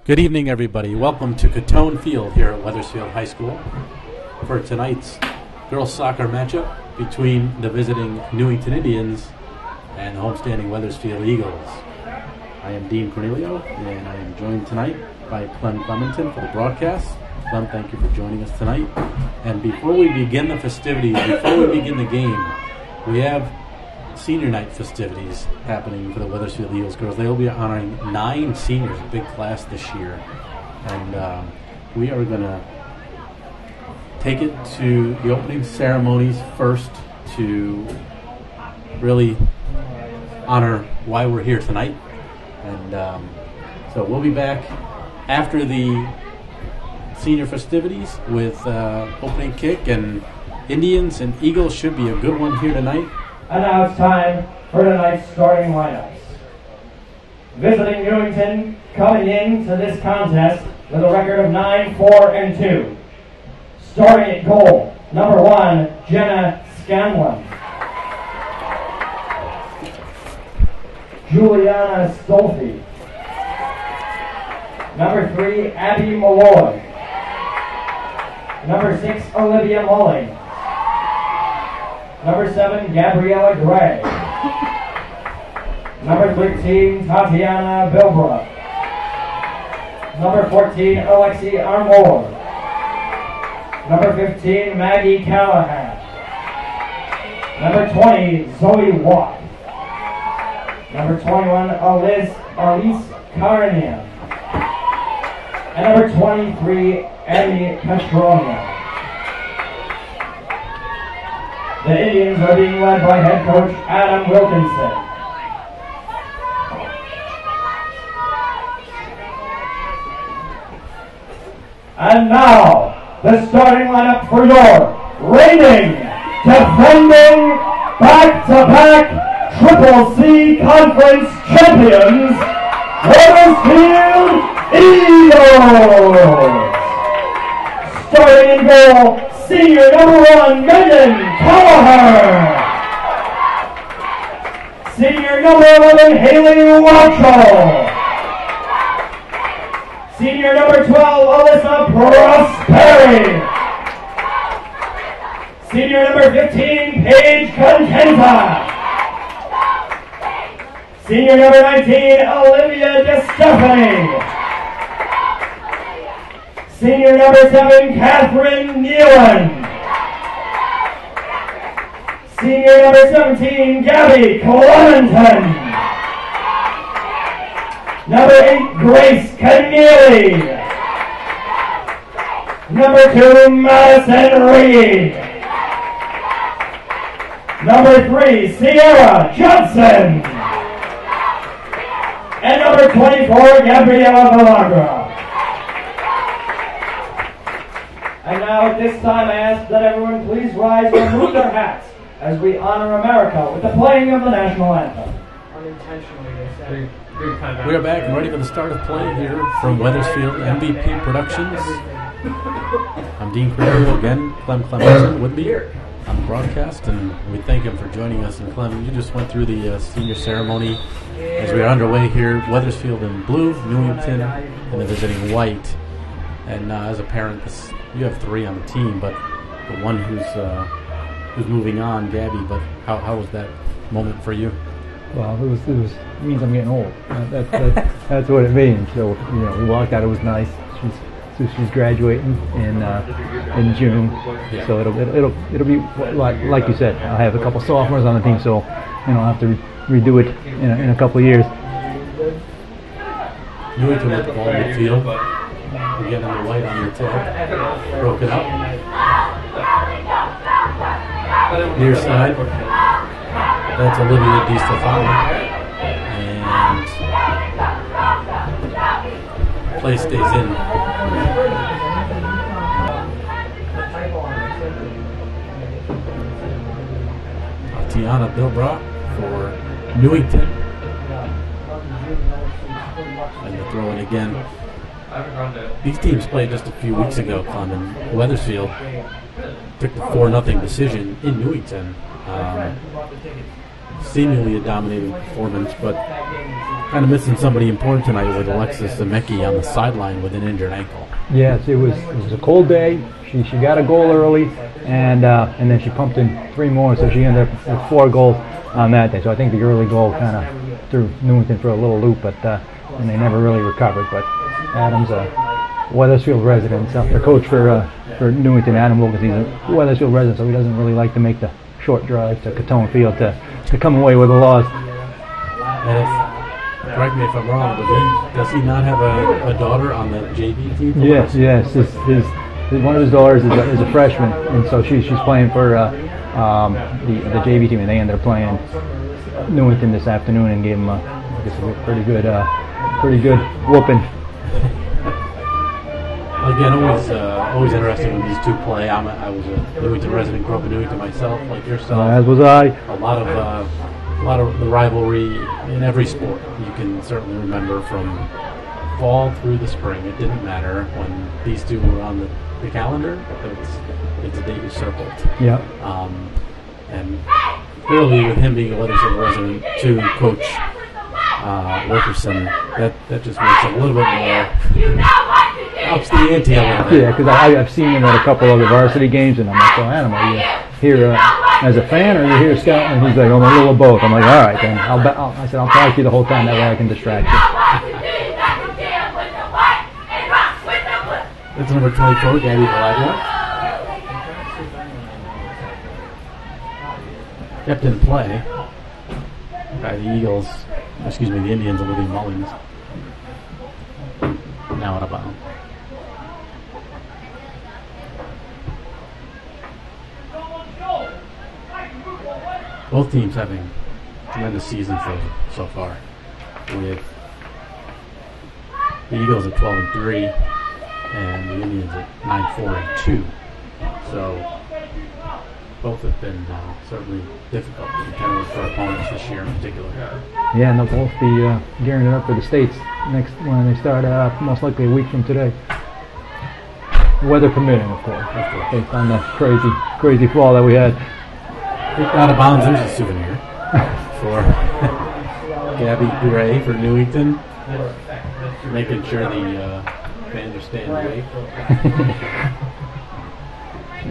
Good evening, everybody. Welcome to Catone Field here at Wethersfield High School for tonight's girls soccer matchup between the visiting Newington Indians and the homestanding Wethersfield Eagles. I am Dean Cornelio, and I am joined tonight by Clem Clementon for the broadcast. Clem, thank you for joining us tonight. And before we begin the festivities, before we begin the game, we have senior night festivities happening for the Wethersfield Eagles girls. They will be honoring 9 seniors, a big class this year. And we are going to take it to the opening ceremonies first to really honor why we're here tonight. And so we'll be back after the senior festivities with opening kick, and Indians and Eagles should be a good one here tonight. And now it's time for tonight's starting lineups. Visiting Newington, coming into this contest with a record of 9-4-2. Starting at goal, number 1, Jenna Scanlon. Juliana Stolfi. Number 3, Abby Malloy. Number 6, Olivia Mulling. Number 7, Gabriella Gray. Number 13, Tatiana Bilbrook. Number 14, Alexi Armour. Number 15, Maggie Callahan. Number 20, Zoe Watt. Number 21, Alice Karanian. And number 23, Emmy Castronia. The Indians are being led by head coach Adam Wilkinson. And now, the starting lineup for your reigning, defending, back-to-back Triple C Conference champions, Wethersfield Eagles! Starting in goal, senior number 1, Megan Callahan. Senior number 11, Haley Wacho. Senior number 12, Alyssa Prosperi. Senior number 15, Paige Contenta. Senior number 19, Olivia DeStefani. Senior number 7, Catherine Nealon. Senior number 17, Gabby Clementon. Number 8, Grace Keneally. Number 2, Madison Reed. Number 3, Sierra Johnson. And number 24, Gabriela Villagra. And now at this time I ask that everyone please rise and remove their hats as we honor America with the playing of the national anthem. Unintentionally, they said. We are back and ready for the start of play here from Wethersfield MVP Productions. I'm Dean Cornelio, again, Clem Clementon with me on the broadcast, and we thank him for joining us. And Clem, you just went through the senior ceremony as we are underway here. Wethersfield in blue, Newington and the visiting white. And as a parent, you have 3 on the team, but the one who's moving on, Gabby. But how was that moment for you? Well, it means I'm getting old. That's what it means. So we walked out. It was nice. She's graduating in June. Yeah. So it'll be like you said. I have a couple sophomores on the team, so I'll have to redo it in a couple of years. Newington with the ball in the field. Again, on the white on your tag. Broken up. Near side. That's Olivia DeStefani. And play stays in. Tiana Bilbrock for Newington. And you throw it again. These teams played just a few weeks ago, Clem, and Wethersfield took the 4-0 decision in Newington. Seemingly a dominating performance, but kind of missing somebody important tonight with Alexis Zemecki on the sideline with an injured ankle. Yes, it was a cold day. She got a goal early, and then she pumped in 3 more, so she ended up with 4 goals on that day. So I think the early goal kind of threw Newington for a little loop, but and they never really recovered. But Adam's a Wethersfield resident, so their coach for Newington, Adam Wilkins, he's a Wethersfield resident, so he doesn't really like to make the short drive to Catone Field to come away with a loss. And correct me if I'm wrong, but does he not have a daughter on the JV team? Yes. His one of his daughters is a freshman, and so she's playing for the JV team, and they ended up playing Newington this afternoon and gave them a pretty good whooping. Again, always interesting when these two play. I was a Newington resident, grew up in Newington myself, like yourself. As was I. A lot of the rivalry in every sport. You can certainly remember from fall through the spring. It didn't matter when these two were on the calendar. It's a date you circled. Yeah. And clearly, with him being a Wethersfield resident, to Coach Wilkerson, that just makes it a little bit more. Ups the ante a little bit. Yeah, because I've seen him at a couple of the varsity games, and I'm like, "Oh, Adam, are you here as a fan, or are you here scouting?" And he's like, "I'm a little of both." I'm like, "All right, then." I said, "I'll talk to you the whole time. That way I can distract you." That's number 24, Gabby Valaga. Kept in play by the the Indians, Olivia Mullins. Now out of bounds. Both teams having tremendous seasons so far, with the Eagles at 12-3 and the Indians at 9-4-2. So both have been certainly difficult to contend with for opponents this year in particular. Yeah, and they'll both be gearing it up for the States next when they start most likely a week from today. Weather permitting, of course, based on the crazy fall that we had. Out of bounds, there's a souvenir for Gabby Gray for Newington, making sure the fans are staying away.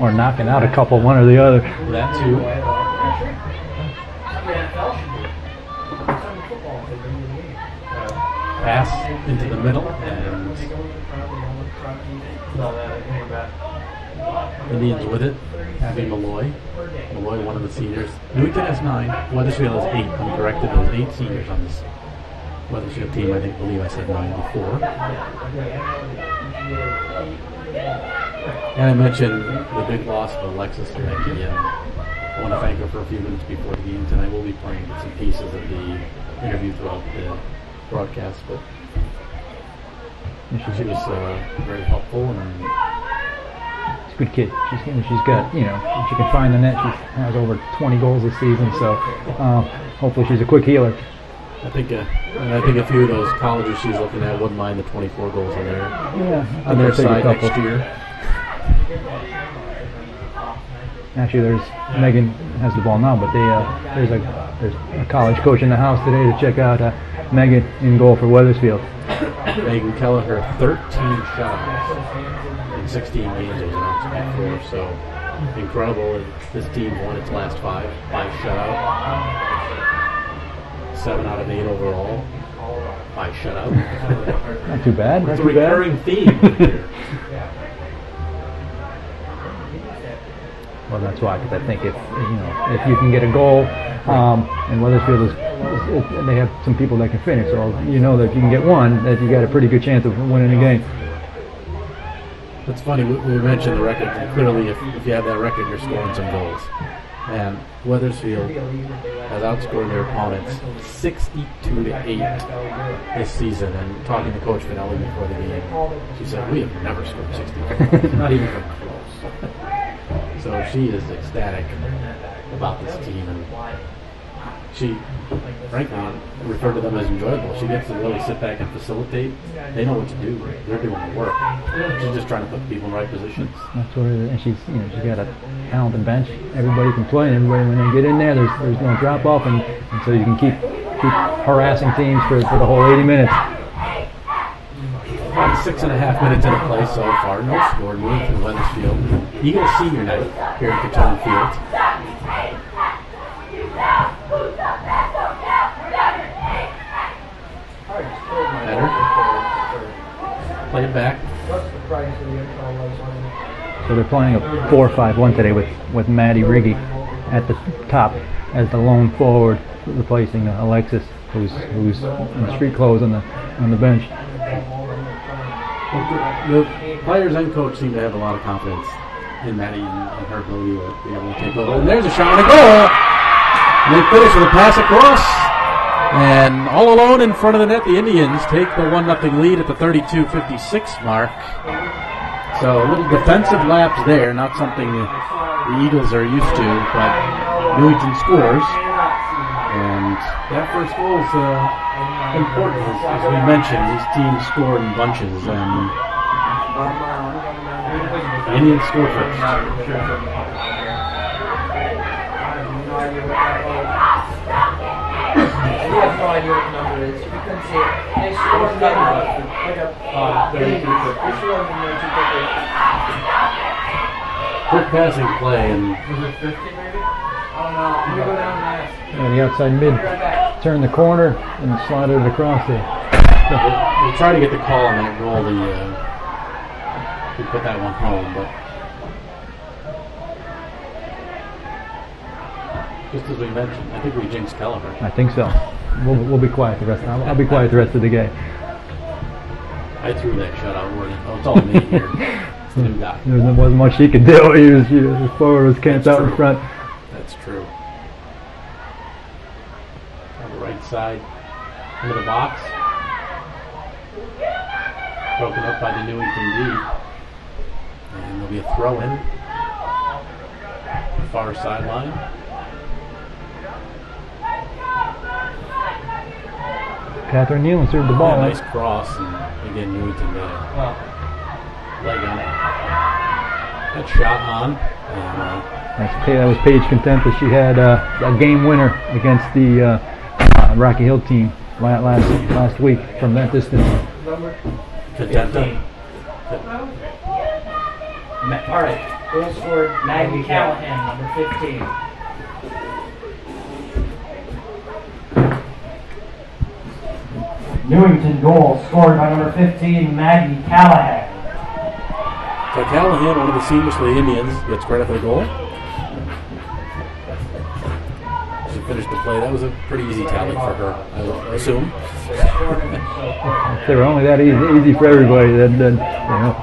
Or knocking out a couple, one or the other. That too. Pass into the middle, and Indians with it. Abby Malloy, one of the seniors. Newington has 9. Wethersfield has 8. I'm corrected. There's 8 seniors on this Wethersfield team. I believe I said 9 before. And I mentioned the big loss of Alexis Zemecki, and I want to thank her for a few minutes before the game tonight. We'll be playing some pieces of the interview throughout the broadcast, but she was very helpful, and she's a good kid. She's got, she can find the net. She has over 20 goals this season, so hopefully she's a quick healer. I think a few of those colleges she's looking at wouldn't mind the 24 goals on their side next year. Actually, Megan has the ball now, but there's a college coach in the house today to check out Megan in goal for Wethersfield. Megan Kelleher, 13 shots in 16 games it was announced before, so incredible. This team won its last 5 shutout. 7 out of 8 overall. 5 shutout. Not too bad. It's a recurring theme here. Well, that's why, because I think if you can get a goal, and Wethersfield they have some people that can finish, so that if you can get one, that you got a pretty good chance of winning the game. It's funny, we mentioned the record, and clearly if you have that record, you're scoring some goals. And Wethersfield has outscored their opponents 62-8 this season. And talking to Coach Finelli before the game, she said, "We have never scored 62, not even close." So she is ecstatic about this team, and she, frankly, referred to them as enjoyable. She gets to really sit back and facilitate. They know what to do. They're doing the work. She's just trying to put people in the right positions. That's what it is. And she's got a talented bench. Everybody can play, and everybody, when they get in there, there's no drop off, and so you can keep keep harassing teams for the whole 80 minutes. About 6.5 minutes into play so far. No score. Newington Wethersfield. Eagles senior night here at Catone Field. Better. Play it back. So they're playing a 4-5-1 today with Maddie Riggy at the top as the lone forward, replacing Alexis, who's in street clothes on the bench. The players and coach seem to have a lot of confidence in Maddie and her ability to be able to take over. And there's a shot and a goal. And they finish with a pass across. And all alone in front of the net, the Indians take the 1-0 lead at the 32:56 mark. So a little defensive lapse there, not something the Eagles are used to, but Newington scores. And that first goal is important. As we mentioned, these teams scored in bunches, and the Indians score first. We have no idea what the number is. We couldn't see it. They scored like Quick passing play, and was it 50 maybe? I don't know. I'm gonna go down and ask. And the outside mid, turn the corner and slide it across there. we try to get the call on that goal. We put that one home, but just as we mentioned, I think we jinxed Kelleher. I think so. We'll be quiet the rest. I'll be quiet the rest of the game. I threw that shutout word in. Oh, it's all me here. It's the new guy. There wasn't much he could do. His forward was camped out in front. That's true. On the right side, into the box. Broken up by the Newington D. And there'll be a throw in. Far sideline. Catherine Nealon served the ball. Yeah, nice cross, and again Newington got a leg on it. That shot on. That was Paige Contenta. She had a game winner against the Rocky Hill team last week from that distance. Contenta. All right. Goal scored Maggie Callahan, number 15. Newington goal scored by number 15, Maggie Callahan. So Callahan, one of the seniors for the Indians, gets credit for the goal. She finished the play. That was a pretty easy tally for her, I would assume. If they were only that easy for everybody, then you know.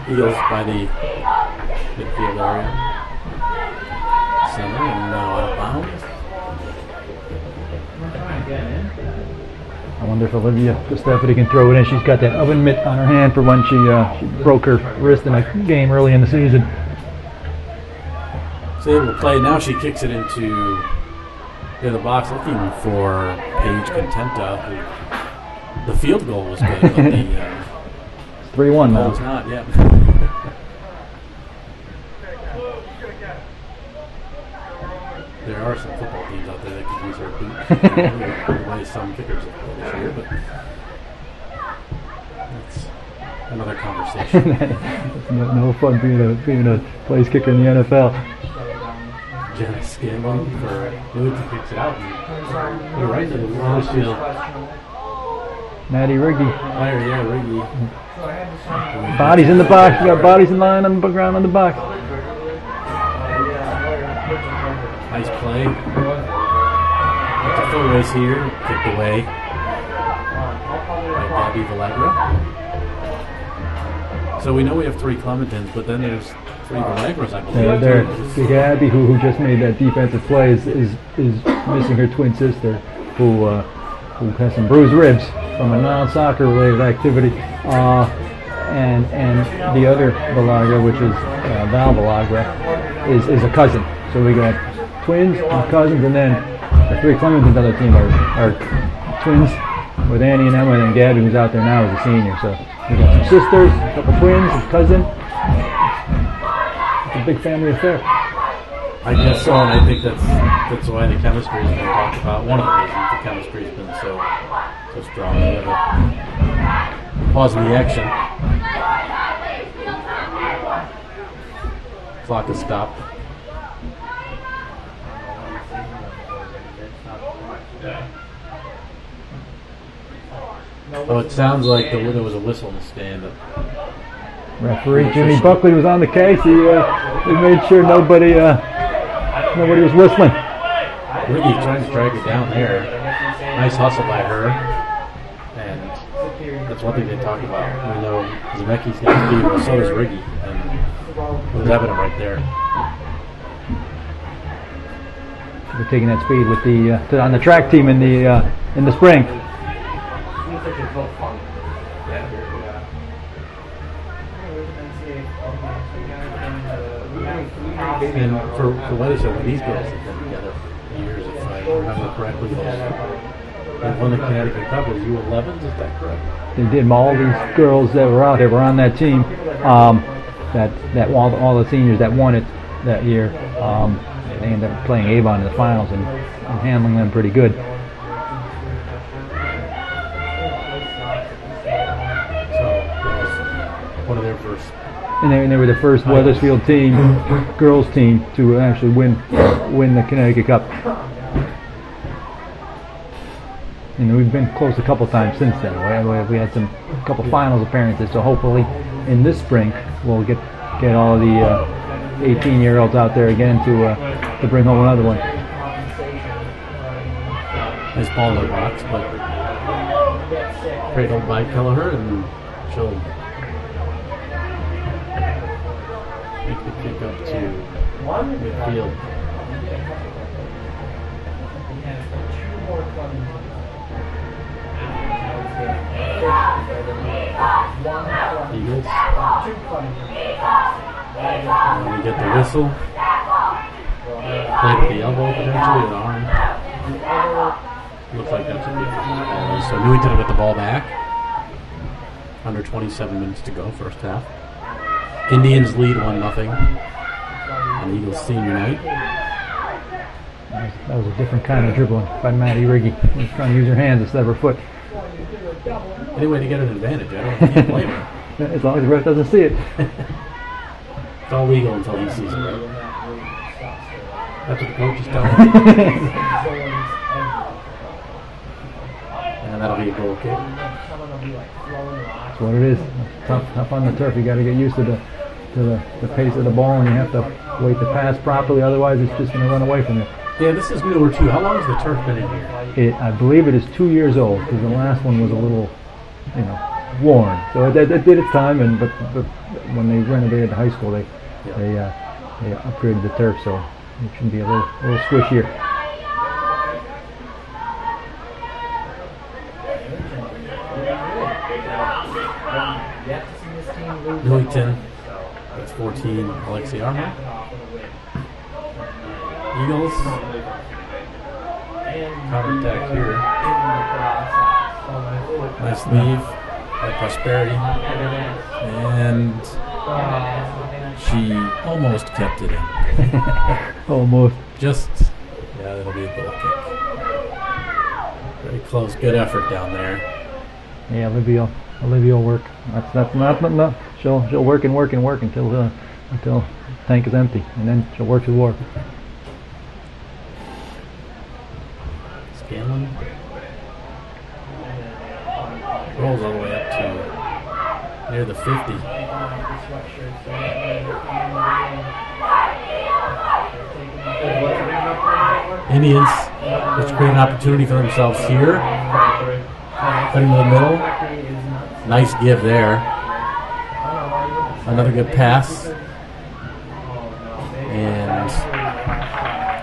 Eagles by the midfield area. Center and now out of bounds. I wonder if Olivia Gustafidi can throw it in. She's got that oven mitt on her hand for when she broke her wrist in a game early in the season. So able to play. Now she kicks it into the box, looking for Paige Contenta. The field goal was good, but the 3-1 goal now. was not. Yeah. There are some football teams out there that could use our boots. The way some kickers have played this year, but that's another conversation. It's no fun being a place kicker in the NFL. Jenna Scanlon for Newington kicks it out. And you're right, the Wethersfield. Maddie Riggy. Player, yeah, Riggy. Bodies in the box. You got bodies in line on the ground on the box. Nice play. It's a full race here. Kicked away by Bobby Vallegra. So we know we have 3 Clementines, but then there's 3 Vallegras, I believe. There. Big Abby, who just made that defensive play, is missing her twin sister, who has some bruised ribs from a non-soccer related activity, and the other Valagra, which is Val Valagra, is a cousin. So we got twins and cousins, and then the 3 Clementines on the team are twins with Annie and Emma, and then Gabby, who's out there now as a senior. So we got some sisters, a couple twins, a cousin. It's a big family affair. I guess so, and I think that's why the chemistry has been talked about. One of the reasons the chemistry has been so strong. We have a pause in the action. Clock is stopped. Oh, it sounds like there was a whistle in the stand. Referee Jimmy Buckley was on the case. He made sure nobody was whistling. Ricky trying to drag it down there. Nice hustle by her. And that's one thing they talk about. We know Zemecki's got speed, but so does Riggy. And it was evident right there. We're taking that speed with on the track team in the spring. And for Wethersfield, when these girls have been together for years, if I remember correctly, they won the Connecticut Cup as U11s, is that correct? They did. All these girls that were out there were on that team. That all the seniors that won it that year, they ended up playing Avon in the finals and handling them pretty good. So that was one of their first. And they were the first Wethersfield team, girls team, to actually win the Connecticut Cup. And we've been close a couple times since then. We had a couple finals appearances, so hopefully in this spring we'll get all of the 18-year-olds out there again to bring home another one. Nice ball in the box, but cradled by Kelleher, and she'll make the kick up to midfield. Eagles. And we get the whistle. Play with the elbow, potentially, an arm. Looks like that's a big ball. So Newington will get the ball back. Under 27 minutes to go, first half. Indians lead 1-0 on Eagles senior night. That was a different kind of dribbling by Maddie Riggy. She was trying to use her hands instead of her foot. Any way to get an advantage, I don't think you blame her. As long as the ref doesn't see it. It's all legal until he sees it, right? That's what the coach is telling him. And that'll be a goal kick. That's what it is. Tough on the turf. You got to get used to the pace of the ball, and you have to wait to pass properly. Otherwise, it's just going to run away from you. Yeah, this is newer too. How long has the turf been in here? I believe it is 2 years old, because the last one was a little, worn. So it did its time, but when they renovated the high school, they upgraded the turf, so it should be a little squishier. Newington, that's 14, Alexi Armour. Eagles, counter-attack here. Nice leave by Prosperity. And she almost kept it in. Almost. That'll be a goal kick. Very close, good effort down there. Yeah, Olivia will work. That's not. She'll work until tank is empty, and then she'll work to war. Scanlon rolls all the way up to near the 50. Indians, which create an opportunity for themselves here. Cutting to the middle. Nice give there. Another good pass. And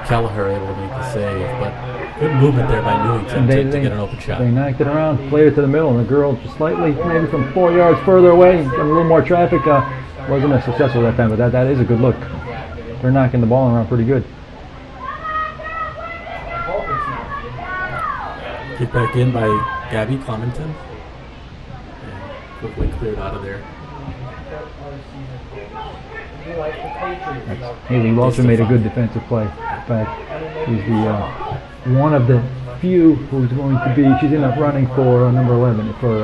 Kelleher able to make the save, but good movement there by Newington to get an open shot. They knocked it around, played it to the middle, and the girl just slightly, maybe from 4 yards further away, got a little more traffic. Wasn't as successful that time, but that is a good look. They're knocking the ball around pretty good. Kick back in by Gabby Clementon. And quickly cleared out of there. Haley Welcher made a good defensive play. In fact, she's the one of the few who's going to be. She's in the running for number 11 for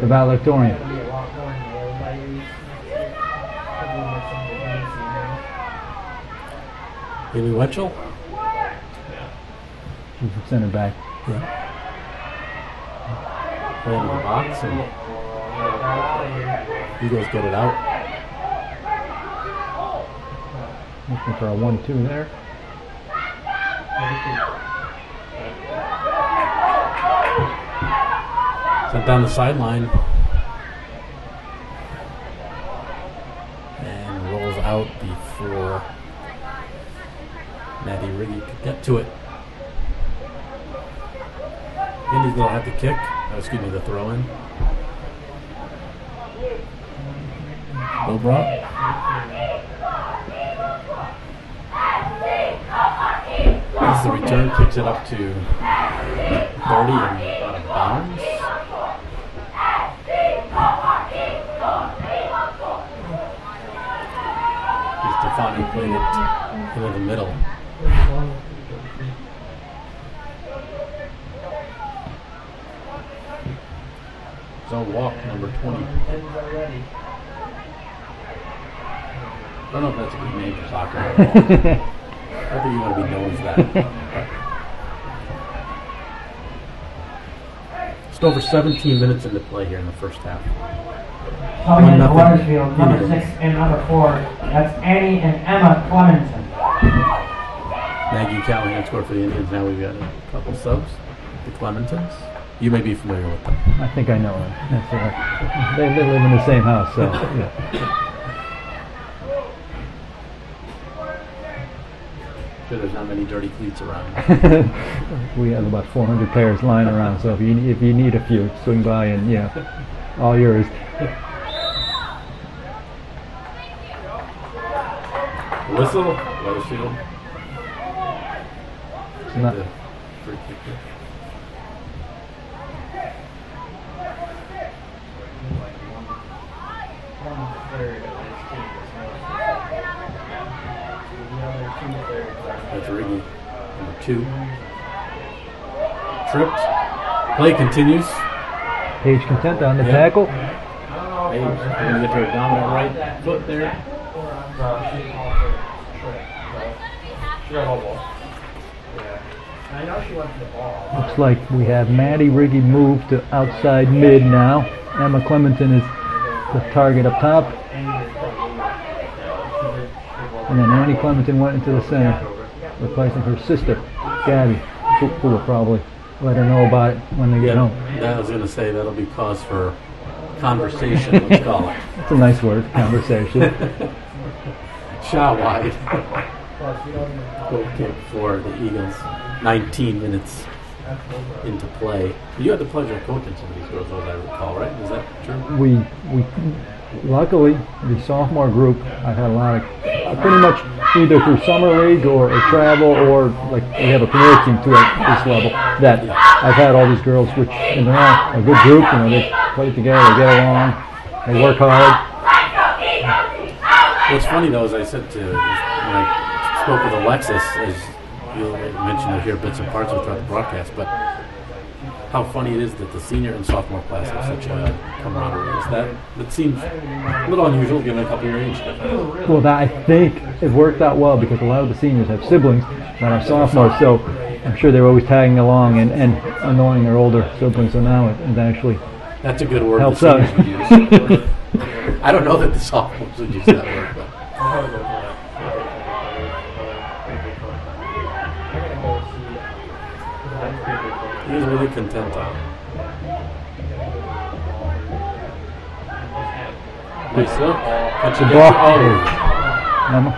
the valedictorian. Haley Wetchell. She's the center back. Yeah. Playing in the box, and Eagles get it out. Looking for a 1-2 there. Sent down the sideline. And rolls out before Maddie Riggy could get to it. Indies will have to kick. Excuse me, the throw in. Bobrock. As the return picks it up to 30 and out of bounds. Stefani played it into the middle. Zone walk number 20. I don't know if that's a good name for soccer. I think you want to be known as that. Just over 17 minutes into play here in the first half. Coming in for Wethersfield, number 6 and number 4. That's Annie and Emma Clementon. Maggie Callahan scored for the Indians. Now we've got a couple subs. The Clementons. You may be familiar with them. I think I know them. That's they live in the same house, so yeah. Sure, there's not many dirty cleats around. We have about 400 pairs lying around, so if you need a few, swing by and yeah, all yours. Whistle, Wethersfield. It's not, The free kick there. That's Riggy, number 2. Tripped. Play continues. Paige Content on the tackle. Paige going to get her dominant right foot there. I know she went to the ball. Looks like we have Maddie Riggy moved to outside mid now. Emma Clementon is the target up top. And then Annie Clementon went into the center, replacing her sister, Gabby, who will probably let her know about it when they get home. I was going to say that'll be cause for conversation, let's call it. That's a nice word, conversation. Shot wide. Goal kick for the Eagles. 19 minutes into play. You had the pleasure of coaching some of these girls, as I recall, right? Is that true? We luckily, the sophomore group, I've had a lot of, pretty much either through summer league or travel, or like we have a career team too at this level, that I've had all these girls, which, and they're all a good group, you know, they play together, they get along, they work hard. What's funny though is I said to, when I spoke with Alexis, as you mentioned, I hear bits and parts throughout the broadcast, but how funny it is that the senior and sophomore class have such a camaraderie. That seems a little unusual given a couple of your age difference. Well, I think it worked out well because a lot of the seniors have siblings that are sophomores, so I'm sure they're always tagging along and annoying their older siblings, so now it actually that's a good word. Helps the out. seniors would use. I don't know that the sophomores would use that word, but he was really content on it. Nice look. Catch the it ball. down.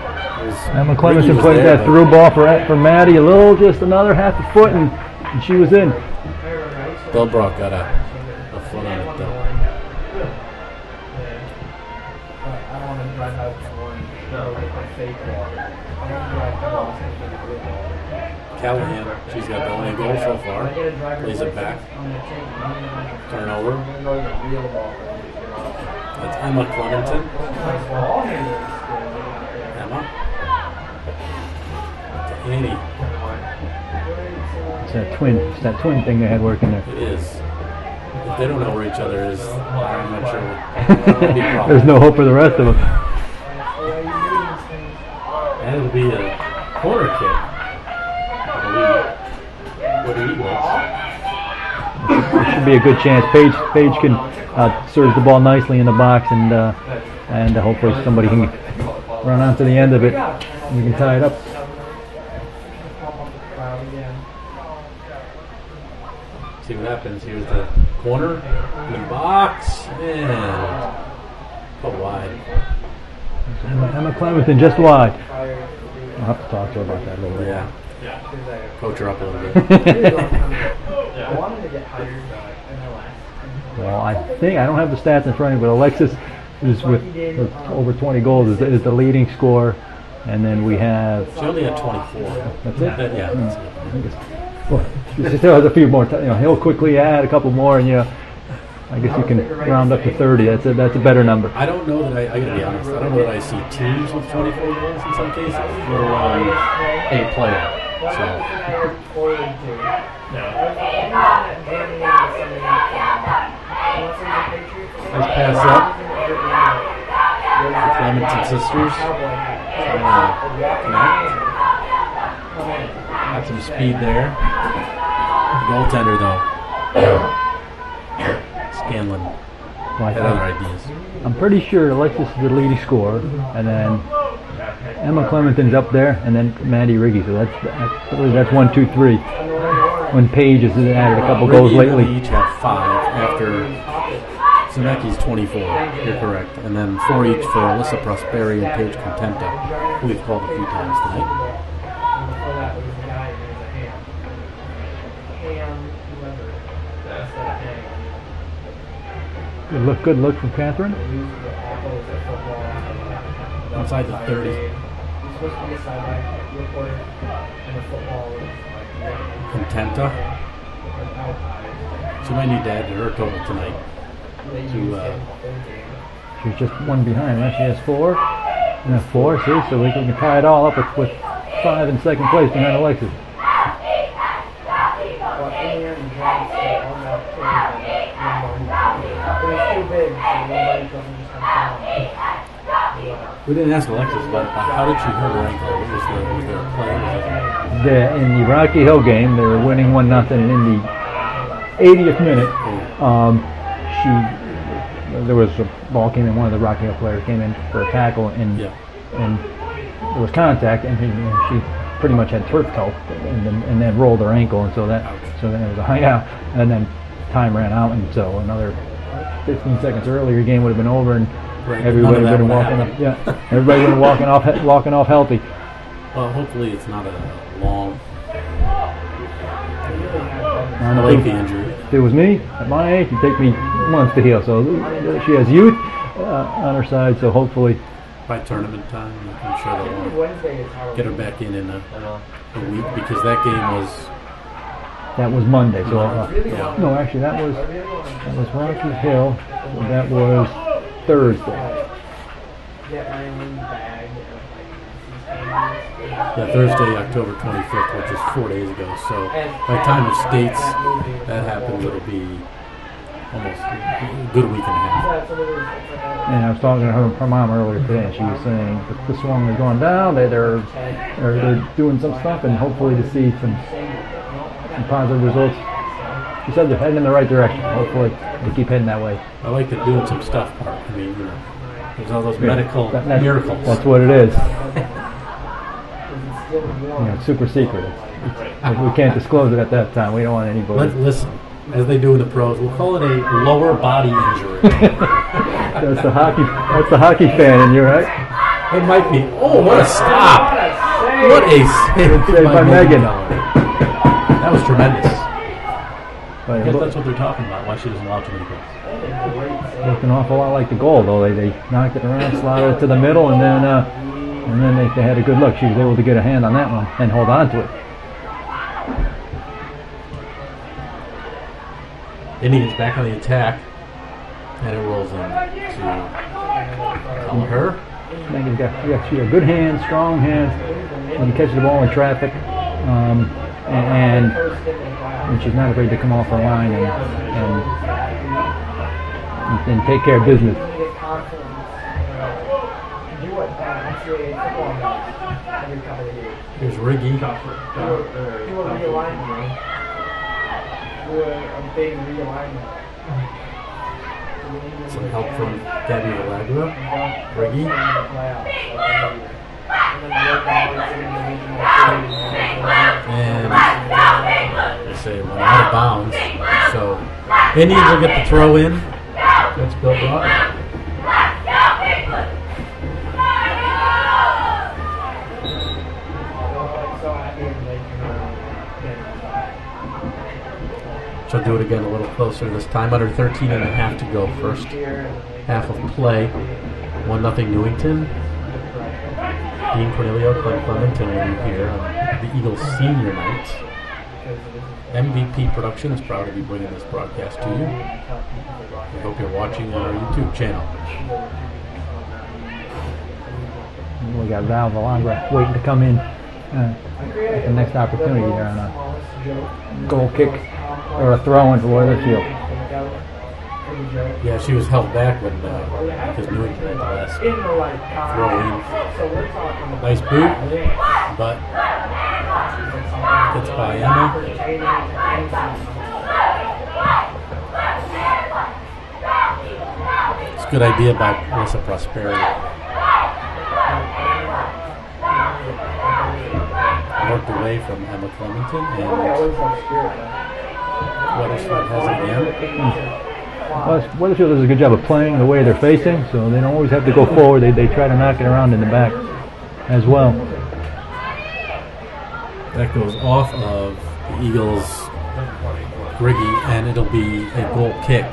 Emma Clementon played that through ball for Maddie, just another half a foot, and she was in. Bill Brock got a foot on it though. Callahan. She's got the only goal so far. Plays it back. Turnover. That's Emma Clementon. Emma. To Annie. It's that twin thing they had working there. It is. If they don't know where each other is, I'm not sure. It'll be a problem. There's no hope for the rest of them. And it'll be a corner kick. What do you It should be a good chance. Paige can serve the ball nicely in the box, and hopefully somebody can run onto the end of it, and we can tie it up. See what happens. Here's the corner in the box, and put wide. Emma Clementon just wide. I'll have to talk to her about that a little bit. Yeah. Coach her up a little bit. Well, I don't have the stats in front of me, but Alexis is with over 20 goals is the leading scorer, and then we have. She only had 24. That's it. Yeah. That's it. Well, she still has a few more. He'll quickly add a couple more, and I guess you can round up to 30. That's a better number. I don't know that I gotta be honest. I don't know that I see teams with 24 goals in some cases, let alone a player. So. Nice pass up. The Clementon sisters trying to connect. Got some speed there. The goaltender though. Scanlon had other ideas. I'm pretty sure Alexis is the leading scorer, and then Emma Clementon's up there, and then Maddie Riggy. So that's 1, 2, 3. When Paige has added a couple goals lately. Each have 5 after Zemecki's 24. You're correct, and then 4 each for Alyssa Prosperi and Paige Contenta, who we've called a few times tonight. Good look from Catherine. Inside the 30. Contenta. She might need to add to her total tonight. She's just one behind, right? She has 4. And 4, see? So we can tie it all up with 5 in second place behind Alexis. We didn't ask Alexis, but how did she hurt her ankle? Was there a play? In the Rocky Hill game, they were winning 1-0, and in the 80th minute, there was a ball came in. One of the Rocky Hill players came in for a tackle, and there was contact, and she pretty much had turf toe, and then rolled her ankle, and so then it was a high out, and then time ran out, and so another 15 seconds earlier, the game would have been over, and everybody would have been walking off. Yeah, everybody would have been walking off healthy. Well, hopefully it's not a long, lengthy injury. If it was me, at my age, it'd take me months to heal. So she has youth on her side, so hopefully by tournament time, I'm sure they'll want to get her back in a week, because that game was. That was Monday. So no, actually that was Rocky Hill. So that was Thursday. Yeah, Thursday, October 25th, which is 4 days ago. So by the time of states that happens, it'll be almost a good week and a half. And I was talking to her mom earlier today, and she was saying that the Swan is going down. They're doing some stuff, and hopefully to see some positive results. She said they're heading in the right direction. Hopefully they keep heading that way. I like the doing some stuff part. I mean, there's all those medical miracles. That's what it is. It's super secret. We can't disclose it at that time. We don't want anybody. Listen, as they do in the pros, we'll call it a lower body injury. That's the hockey fan in you, right? It might be. Oh, what a stop! What a save by Megan. That was tremendous. I guess that's what they're talking about, why she doesn't allow too many goals. Looked an awful lot like the goal, though. They knocked it around, slotted it to the middle, and then they had a good look. She was able to get a hand on that one and hold on to it. Indians back on the attack, and it rolls in to her. She's got good hands, strong hands when he catches the ball in traffic, and she's not afraid to come off her line and take care of business. Here's Riggy. Some help from Gabby Valagra. Riggy. And they say it went out of bounds. So Indians will get the throw in. That's built up. She'll do it again a little closer this time. Under 13 and a half to go first half of play. 1-0 Newington. Dean Cornelio, Clem Clementon will be here on the Eagles senior night. MVP Production is proud to be bringing this broadcast to you. We hope you're watching on our YouTube channel. We got Val Valagra waiting to come in at the next opportunity there on a goal kick or a throw-in for Wethersfield. Yeah, she was held back when because Newington had the last throw-in. Nice boot, but gets by Emma. It's a good idea by Melissa Prosperity. Worked away from Emma Clementon, and Wethersfield has it again. Wethersfield does a good job of playing the way they're facing, so they don't always have to go forward. They try to knock it around in the back as well. That goes off of the Eagles' Griggy, and it'll be a goal kick.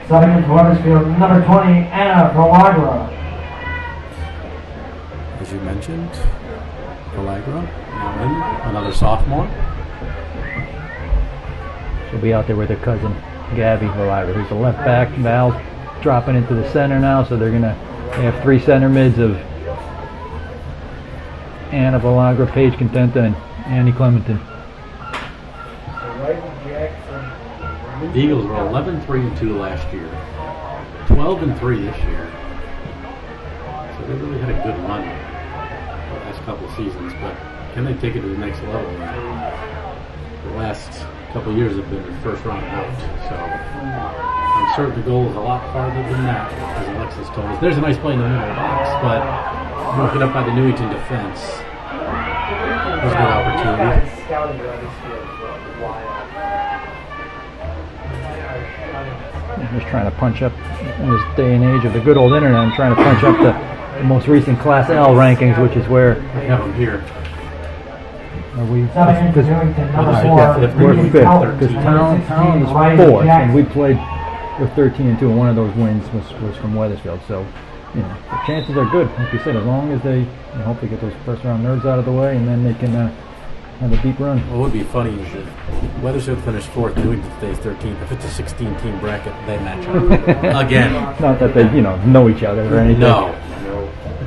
Starting with Wethersfield, number 20, Anna Valagra. As you mentioned, Valagra, another sophomore. She'll be out there with her cousin, Gabby Valagra, who's the left back. Val's dropping into the center now, so they have three center mids of Anna Valagra, Paige Contenta, and Annie Clementon. The Eagles were 11-3-2 last year, 12-3 this year. So they really had a good run the last couple of seasons, but can they take it to the next level? The last couple of years have been their first round out, so I'm certain the goal is a lot farther than that, as Alexis told us. There's a nice play in the middle of the box, but broken up by the Newington defense. There's a good opportunity. I'm just trying to punch up in this day and age of the good old internet. I'm trying to punch up the most recent Class L rankings, which is where I have them here. are we? We're fifth, because Town is fourth, and we played with 13-2, and one of those wins was from Wethersfield. So, you know, the chances are good, like you said, as long as they hopefully get those first round nerds out of the way, and then they can have a deep run. What would be funny is if Wethersfield finished fourth, Newington stays 13th. If it's a 16-team bracket, they match up again. Not that they know each other or anything. No.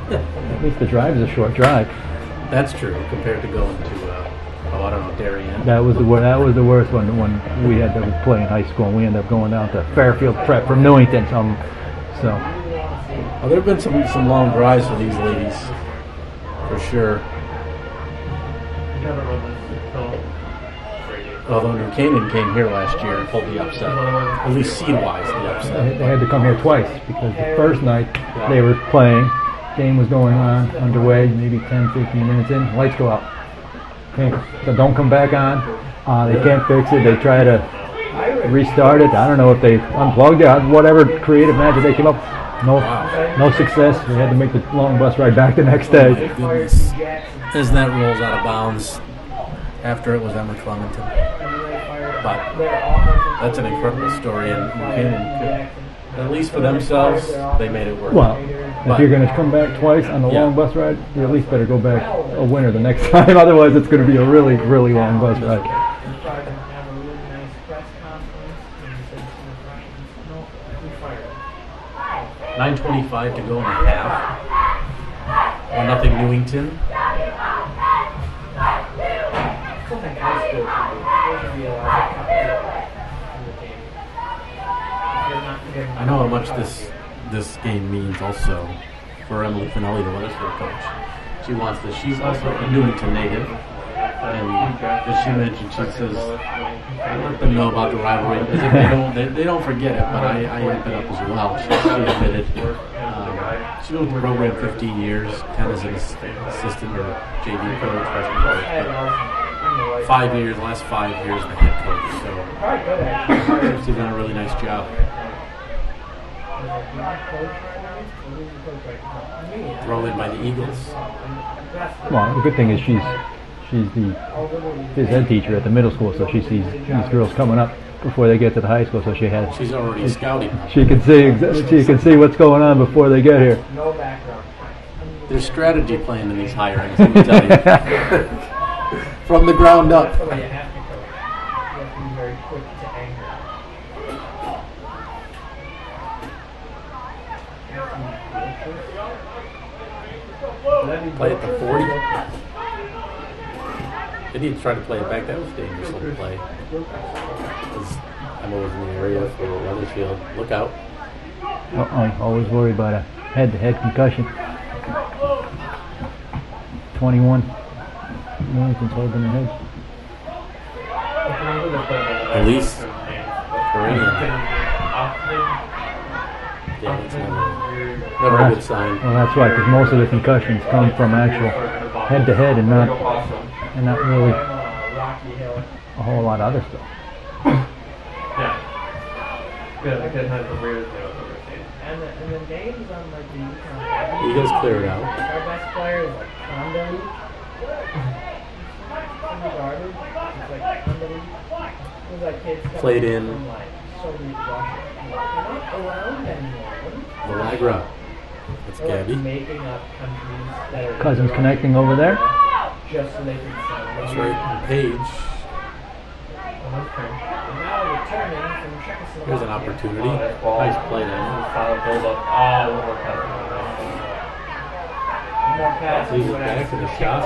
At least the drive is a short drive. That's true compared to going to I don't know, Darien. That was the worst one when we had to play in high school, and we ended up going down to Fairfield Prep from Newington. So. Well, there have been some long drives for these ladies, for sure. Although New Canaan came here last year and pulled the upset, at least seed-wise, the upset. They had to come here twice because the first night they were playing, game was going on, underway, maybe 10, 15 minutes in, lights go out. Okay, so don't come back on. They can't fix it. They try to restart it. I don't know if they unplugged it, whatever creative magic they came up. No success. They had to make the long bus ride back the next day. Oh my goodness. As that rolls out of bounds after it was Emma Clementon. But that's an incredible story, and Buchanan, at least for themselves, they made it work. Well, if you're going to come back twice on the long bus ride, you at least better go back a winner the next time. Otherwise, it's going to be a really, really long bus ride. 9:25 to go in the half. 1-0 Newington. Something high school should be allowed to cut in the team. If you're not good enough. I know how much this game means also for Emily Finelli, the Wethersfield coach. She wants this. She's also a Newington native. And as she mentioned, she says, I let them know about the rivalry because if they don't forget it, but I amp it up as well. She admitted. She's been with the program 15 years, 10 as an assistant or JV coach, freshman coach, but 5 years, last 5 years, the head coach. So she's done a really nice job. Throw in by the Eagles. Well, the good thing is she's the phys ed teacher at the middle school, so she sees these girls coming up before they get to the high school. So she's already scouting. She can see what's going on before they get here. No background. There's strategy playing in these hirings, let me tell you. From the ground up. That's the way you have to coach. You have to be very quick to anger. Play at the 40. They need to try to play it back. That was a dangerous little play. Emma was in the area for Wethersfield. Look out. I'm always worried about a head-to-head concussion. 21. Newington's holding their heads. Elise Korean. Yeah, that's never a good sign. Well, that's right, because most of the concussions come from actual head-to-head and not really a whole lot of other stuff. Yeah. Good. I could have the weirdest thing I've ever seen. And the games on like the UConn. Eagles clear it out. Our best player is like Conda. Garbage. It's like Conda. There's like kids played in from like Soviet Russia. They're not around anymore. Niagara. That's Gabby. Making up countries that are Cousins connecting over there. just so they can sell. That's right. And Paige. Now returning from Czechoslovakia. Here's an opportunity. Nice play there. Solid build-up. More passes. Leaves it back to the shot.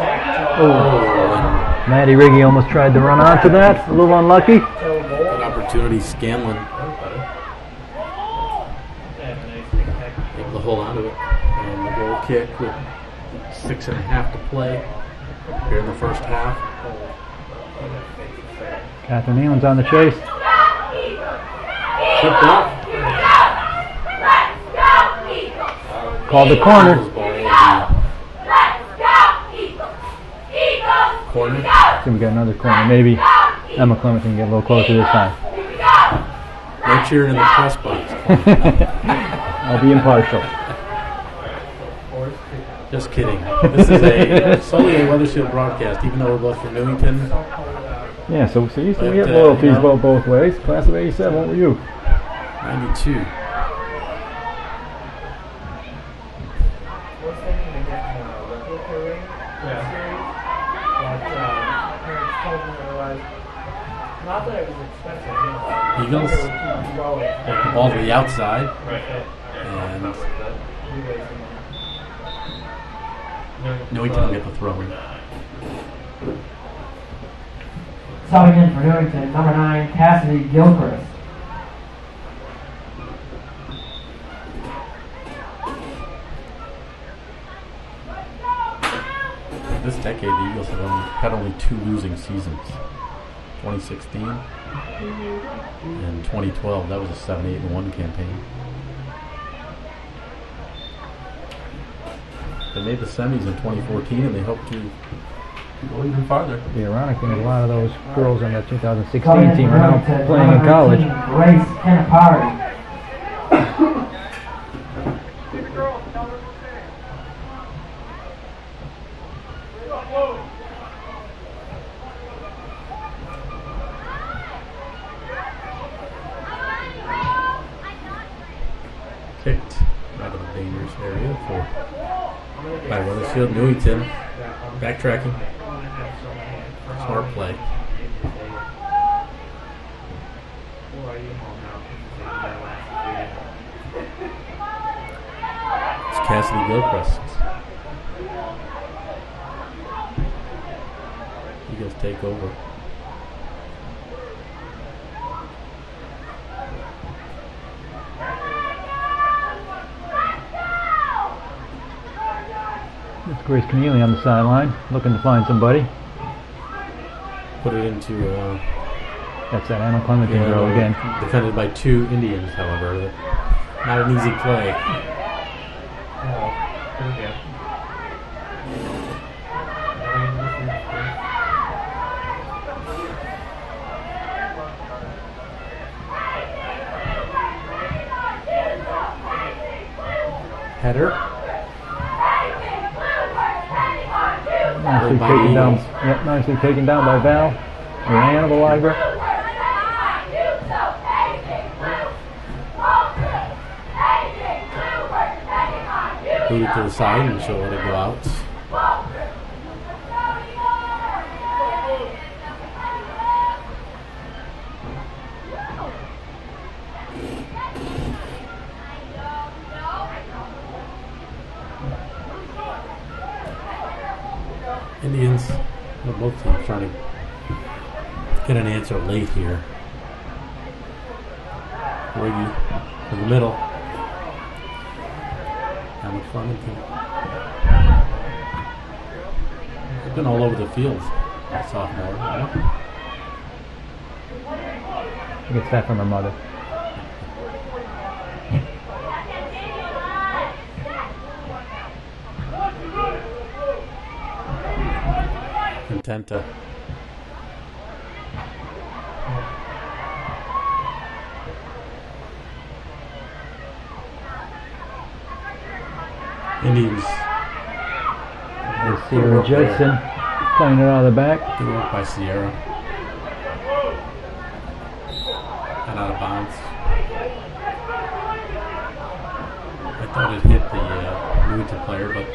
Oh. Maddie Riggy almost tried to run onto that. A little unlucky. Good opportunity. Scanlon able to hold on to it. And the goal kick with 6.5 to play here in the first half. Catherine Nealon's on the chase. Tipped up. Called the corner. Corner. So we got another corner. Maybe Emma Clement can get a little closer this time. No cheering in the press box. I'll be impartial. Just kidding. This is solely a Wethersfield broadcast, even though we're both from Newington. Yeah, so we have loyalties both ways. Class of 87, what were you? 92. Not that it was expensive, Eagles get the ball to the outside. And Newington will get the throw in. Subbing in for Newington, number 9, Cassidy Gilchrist. This decade, the Eagles have had only 2 losing seasons. 2016 and 2012. That was a 7-8-1 campaign. They made the semis in 2014, and they hope to go even farther. It'd be ironic that a lot of those girls on that 2016 team are now playing in college. Grace Canapari. Kicked out of the dangerous area by Wethersfield. Newington backtracking. Smart play. Cassidy Gilchrist. Eagles take over. It's Grace Keneally on the sideline, looking to find somebody. Put it into... That's that Anna Clementon girl again. Defended by 2 Indians, however. Not an easy play. Header. Nicely taken down. Yep, nicely taken down by Val. Or Anna Beliger. Boot it to the side and she'll let it go out. Indians, well, both teams trying to get an answer late here. Riggy in the middle. How Flemington. They've been all over the field. Sophomore. Yeah. She gets that from her mother. Contenta. Indians. Sierra Judson playing it out of the back. Good work by Sierra. And out of bounds. I thought it hit the Newington player, but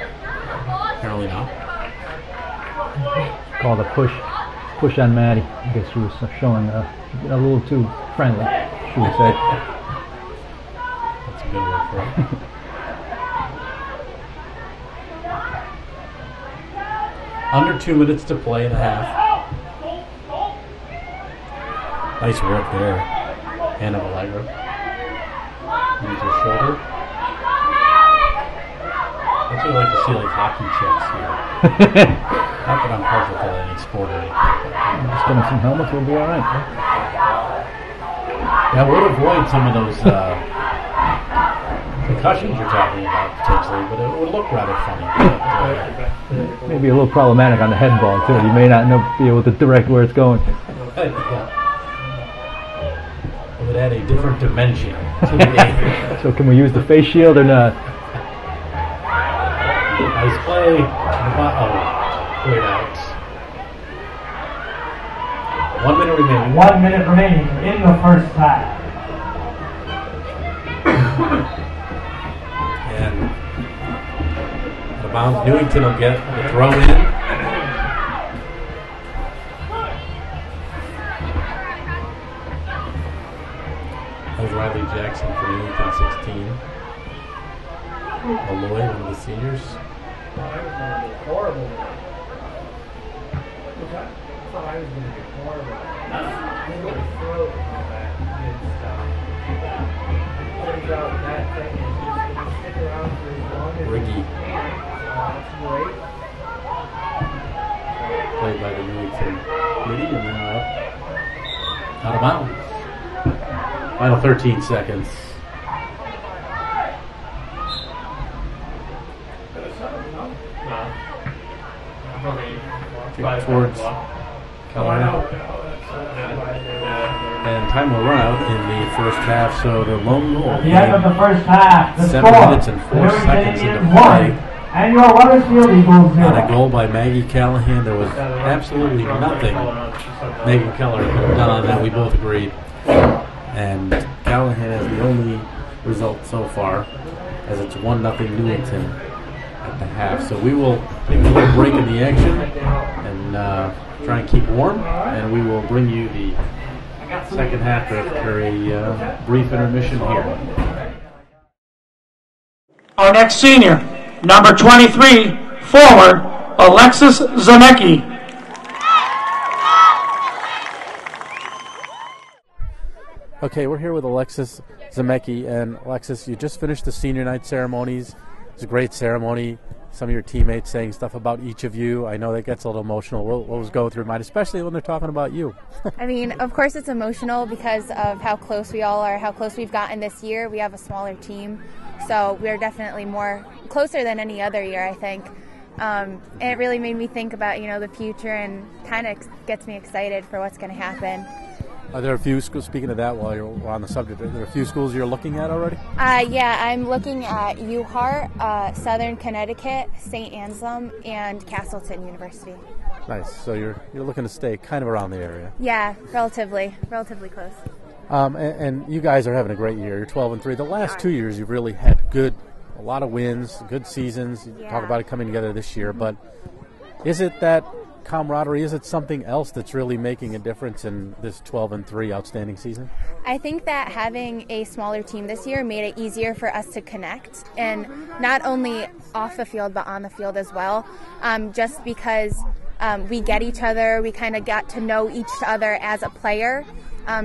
apparently not. Called a push on Maddie. I guess she was showing a little too friendly, she would say. That's a good work for her. Under 2 minutes to play in the half. Nice work there. Anna Allegra. Use her shoulder. I'd really like to see like hockey checks here. Not that I'm partial to any sport or anything. Just put on some helmets, we'll be alright. Yeah, we'll avoid some of those concussions you're talking about potentially, but it would look rather funny. But, maybe a little problematic on the head ball too. You may not be able to direct where it's going. It would add a different dimension to the game. So can we use the face shield or not? Nice play. Cleared out. 1 minute remaining. 1 minute remaining in the first half. And out of bounds, Newington will get the throw in. That was Riley Jackson for Newington 16. Malloy, one of the seniors. Horrible. I thought I was going to do horrible. Throat and all that good stuff. Turns out that thing is just going to stick around for as long as Riggy. it can. That's great. Played by the Newington committee and then out of bounds. Final 13 seconds. Towards Carolina. And time will run out in the first half, so the lone goal. At the end of the first half, the 7 score, minutes and 4 seconds into Indians play. 1, and your Wethersfield Eagles 0. On a goal by Maggie Callahan, there was absolutely nothing Maggie Keller could have done on that. We both agreed. And Callahan has the only result so far, as it's 1-0 Newington at the half. So we will take a little break in the action and try and keep warm, and we will bring you the second half after a brief intermission here. Our next senior, number 23, forward, Alexis Zemecki. Okay, we're here with Alexis Zemecki, and Alexis, you just finished the senior night ceremonies. It was a great ceremony. Some of your teammates saying stuff about each of you. I know that gets a little emotional. What was going through your mind, especially when they're talking about you? I mean, of course it's emotional because of how close we all are, how close we've gotten this year. We have a smaller team, so we're definitely more closer than any other year, I think. And it really made me think about, the future, and kind of gets me excited for what's going to happen. Are there a few schools, speaking of that while we're on the subject, are there a few schools you're looking at already? Yeah, I'm looking at UHart, Southern Connecticut, St. Anselm, and Castleton University. Nice. So you're looking to stay kind of around the area. Yeah, relatively close. And you guys are having a great year. You're 12-3. The last 2 years you've really had a lot of wins, good seasons. You talk about it coming together this year, but is it that camaraderie? Is it something else that's really making a difference in this 12-3 outstanding season? I think that having a smaller team this year made it easier for us to connect, and not only off the field but on the field as well, just because we get each other, we kind of got to know each other as a player,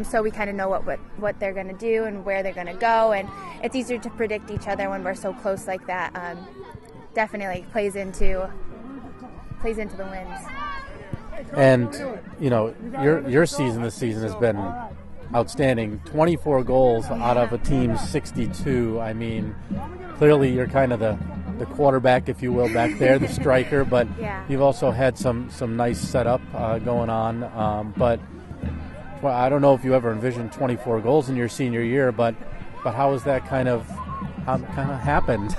so we kind of know what they're going to do and where they're going to go, and it's easier to predict each other when we're so close like that. Definitely plays into the wins. And your season this season has been outstanding. 24 goals out of a team's 62. I mean, clearly you're kind of the quarterback, if you will, back there, the striker, but you've also had some nice setup going on. But I don't know if you ever envisioned 24 goals in your senior year, but how has that kind of happened?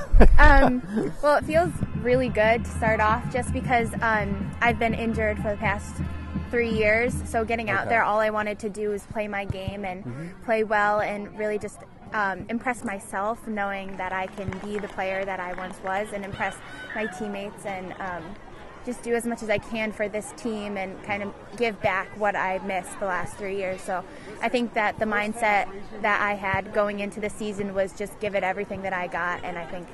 Well, it feels really good to start off just because I've been injured for the past 3 years, so getting out there, all I wanted to do was play my game and play well and really just impress myself, knowing that I can be the player that I once was and impress my teammates and just do as much as I can for this team and kind of give back what I missed the last 3 years. So I think that the mindset that I had going into the season was just give it everything that I got, and I think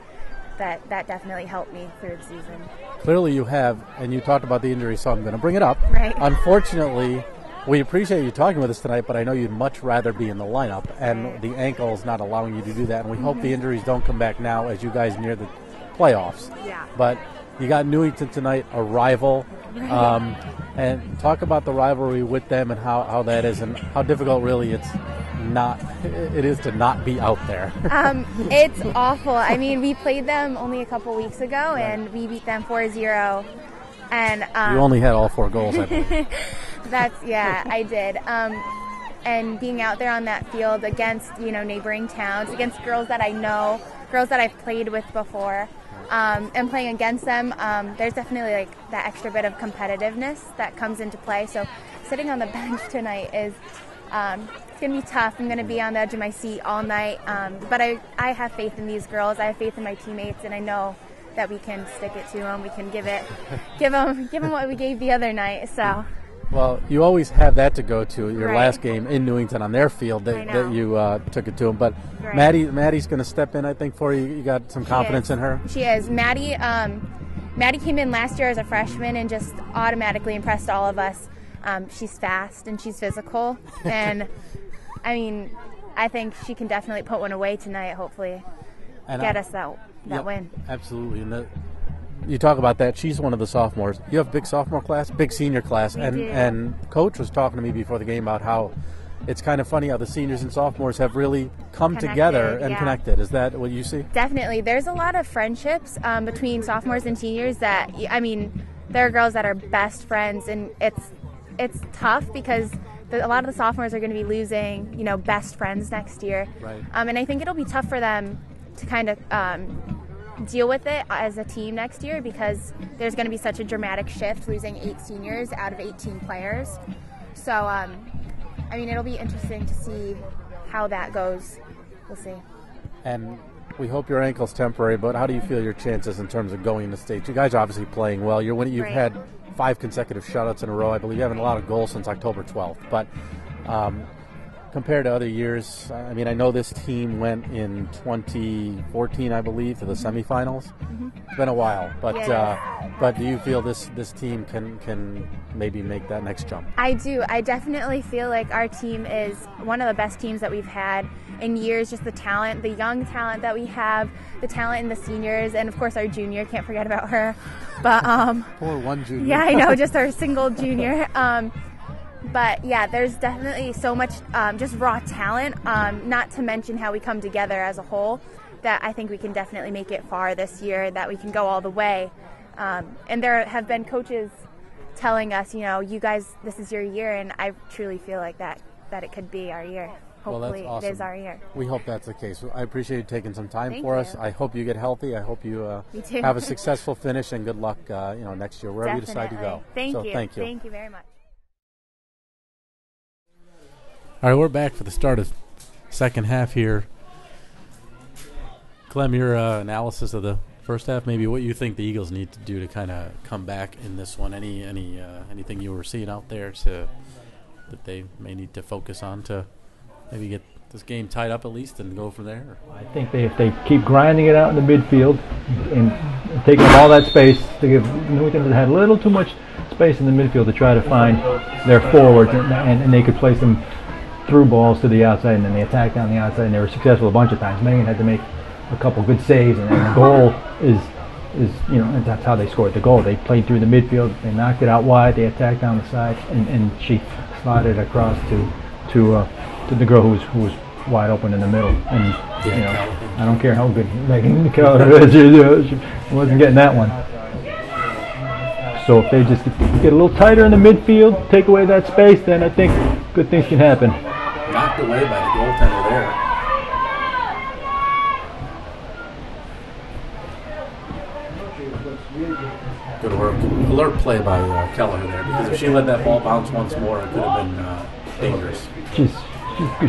that definitely helped me through the season. Clearly you have, and you talked about the injury, so I'm going to bring it up. Right. Unfortunately, we appreciate you talking with us tonight, but I know you'd much rather be in the lineup, and the ankle is not allowing you to do that, and we hope the injuries don't come back now as you guys near the playoffs. Yeah. But you got Newington tonight, a rival, and talk about the rivalry with them and how that is and how difficult really it is to not be out there. It's awful. I mean, we played them only a couple weeks ago, and we beat them 4-0. And you only had all 4 goals, I believe. I did. And being out there on that field against neighboring towns, against girls that I know, girls that I've played with before, and playing against them, there's definitely that extra bit of competitiveness that comes into play. So sitting on the bench tonight is it's going to be tough. I'm going to be on the edge of my seat all night, but I have faith in these girls. I have faith in my teammates, and I know that we can stick it to them. We can give them what we gave the other night. So. Well, you always have that to go to, your last game in Newington on their field that you took it to them. But Maddie's going to step in, I think, for you. You got some confidence in her? She is. Maddie came in last year as a freshman and just automatically impressed all of us. She's fast and she's physical. And, I mean, I think she can definitely put one away tonight, hopefully, and get us that win. Absolutely. And you talk about that. She's one of the sophomores. You have a big sophomore class, big senior class, and Coach was talking to me before the game about how it's kind of funny how the seniors and sophomores have really come together and connected. Is that what you see? Definitely. There's a lot of friendships between sophomores and seniors that, I mean, there are girls that are best friends, and it's tough because a lot of the sophomores are going to be losing, best friends next year. Right. And I think it'll be tough for them to kind of deal with it as a team next year because there's going to be such a dramatic shift, losing 8 seniors out of 18 players. So, I mean, it'll be interesting to see how that goes. We'll see. And we hope your ankle's temporary, but how do you feel your chances in terms of going to state? You guys are obviously playing well. You've had 5 consecutive shutouts in a row. I believe you haven't a lot of goals since October 12th. But compared to other years? I mean, I know this team went in 2014, I believe, to the semifinals. It's been a while, but do you feel this team can maybe make that next jump? I do. I definitely feel like our team is one of the best teams that we've had in years. Just the talent, the young talent that we have, the talent in the seniors, and of course our junior. Can't forget about her. But poor one junior. Yeah, I know, just our single junior. But yeah, there's definitely so much just raw talent. Not to mention how we come together as a whole. That I think we can definitely make it far this year. That we can go all the way. And there have been coaches telling us, you guys, this is your year, and I truly feel like that it could be our year. Hopefully, well, that's awesome. It is our year. We hope that's the case. I appreciate you taking some time Thank for you. us. I hope you get healthy. I hope you too. have a successful finish, and good luck next year, wherever you decide to go. Thank you. Thank you. Thank you very much. All right, we're back for the start of second half here. Clem, your analysis of the first half, maybe what you think the Eagles need to do to kind of come back in this one. Anything you were seeing out there that they may need to focus on to maybe get this game tied up at least and go from there? I think if they keep grinding it out in the midfield and taking up all that space, Newington has had a little too much space in the midfield to try to find their forwards, and they could place them through balls to the outside, and then they attacked down the outside, and they were successful a bunch of times. Megan had to make a couple good saves, and the goal is and that's how they scored the goal. They played through the midfield, they knocked it out wide, they attacked down the side, and she slotted across to the girl who was wide open in the middle. And I don't care how good Megan Keller is, she wasn't getting that one. So if they just get a little tighter in the midfield, take away that space, then I think good things can happen. Knocked away by the goaltender there. Good work. Alert play by Keller there, because if she let that ball bounce once more, it could have been dangerous. She's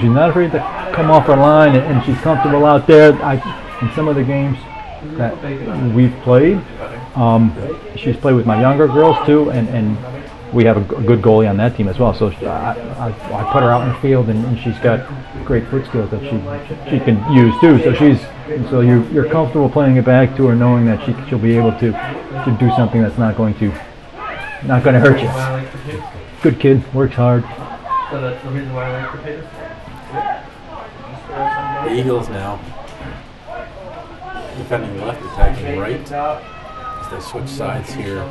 not afraid to come off her line, and she's comfortable out there. In some of the games that we've played, she's played with my younger girls too, and we have a good goalie on that team as well. So I put her out in the field, and she's got great foot skills that she can use too. So you're comfortable playing it back to her, knowing that she'll be able to do something that's not going to hurt you. Good kid, works hard. So that's the reason why I like potatoes. The Eagles now defending left, attacking right. As they switch sides here.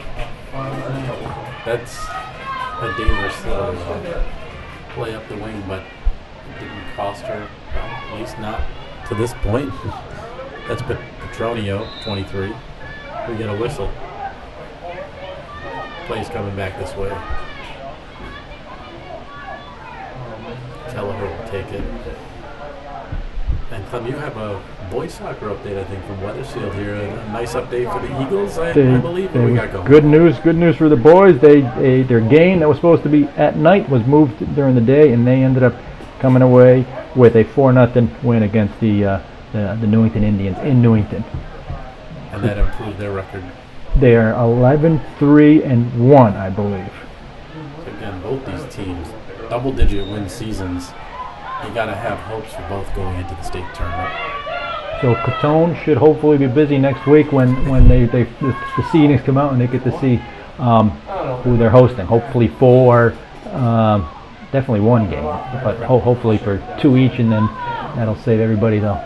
That's a dangerous play up the wing, but it didn't cost her, at least not to this point. That's Petronio, 23. We get a whistle. Play's coming back this way. Kelleher will take it. And Clem, you have a boys soccer update, I think, from Wethersfield here. A nice update for the Eagles, I believe. What we got going? Good news for the boys. Their game that was supposed to be at night was moved during the day, and they ended up coming away with a 4-0 win against the Newington Indians in Newington. And that improved their record. They are 11-3-1, I believe. So again, both these teams, double-digit win seasons. You got to have hopes for both going into the state tournament. So Catone should hopefully be busy next week when the seedings come out and they get to see who they're hosting. Hopefully definitely one game, but hopefully for 2 each, and then that'll save everybody the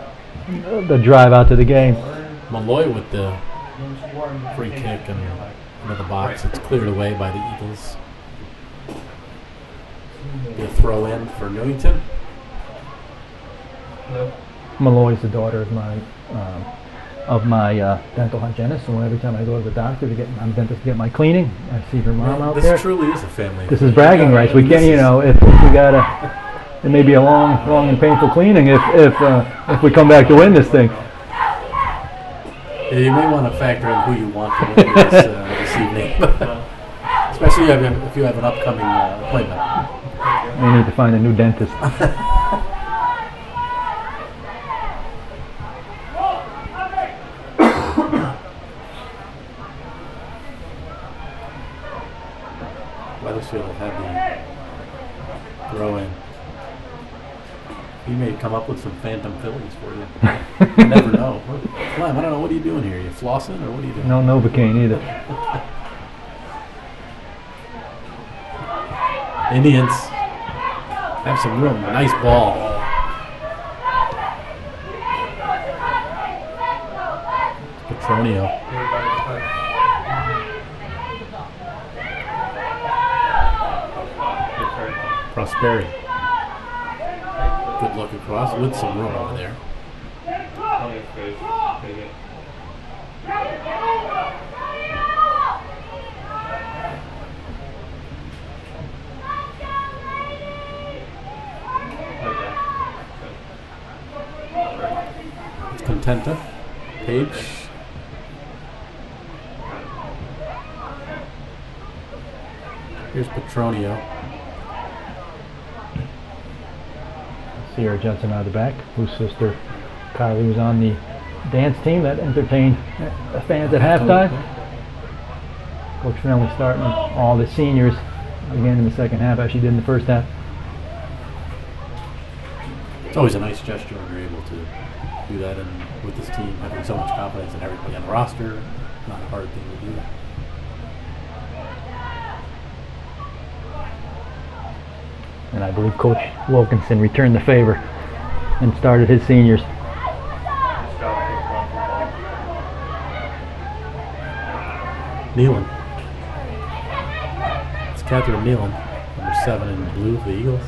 drive out to the game. Malloy with the free kick and into the box. It's cleared away by the Eagles. Be a throw in for Newington. Malloy's the daughter of my dental hygienist, so every time I go to the doctor I'm dentist to get my cleaning, I see her mom out there. This truly is a family. This is bragging rights. We can't, if we gotta. It may be a long and painful cleaning if we come back to win this thing. Yeah, you may want to factor in who you want to win this evening, especially if you have an upcoming appointment. We need to find a new dentist. Wethersfield will have the throw in. He may come up with some phantom fillings for you. You never know. Clem, I don't know. What are you doing here? You flossing or what are you doing? No Novocaine either. Indians have some real nice ball. Petronio. Prosperi. Good look across with some room over there. It's Contenta. Page. Here's Petronio. Sierra Jensen out of the back, whose sister Kylie was on the dance team that entertained the fans at halftime. Coach Finley starting all the seniors again in the second half as she did in the first half. It's always a nice gesture when you're able to do that, and with this team having so much confidence in everybody on the roster, not a hard thing to do. And I believe Coach Wilkinson returned the favor and started his seniors. Nealon. It's Catherine Nealon, number 7 in blue for the Eagles.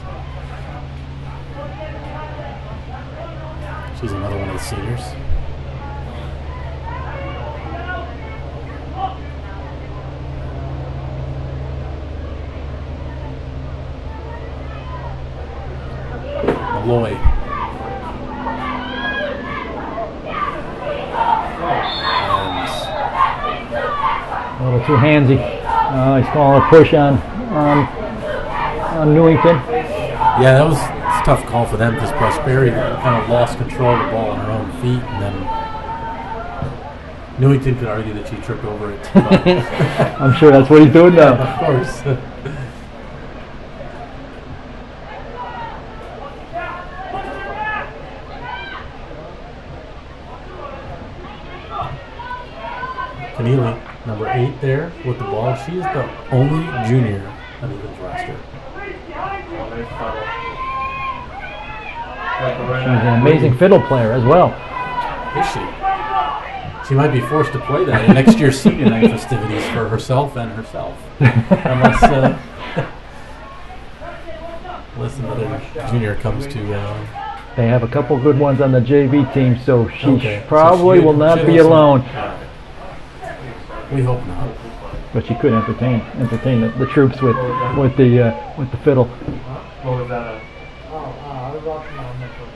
She's another one of the seniors. Malloy. A little too handsy. He's calling a push on Newington. Yeah, that was a tough call for them because Prosperi kind of lost control of the ball on her own feet, and then Newington could argue that she tripped over it. I'm sure that's what he's doing now. Of course. Keneally, number 8 there with the ball. She is the only junior on the Eagles roster. She's an amazing fiddle player as well. Is she? She might be forced to play that in next year's senior night festivities for herself and herself. Unless another junior comes to... They have a couple good ones on the JV team, so she probably so will not be alone. We hope not. But she could entertain the troops with the fiddle. What was that? I was watching on Netflix.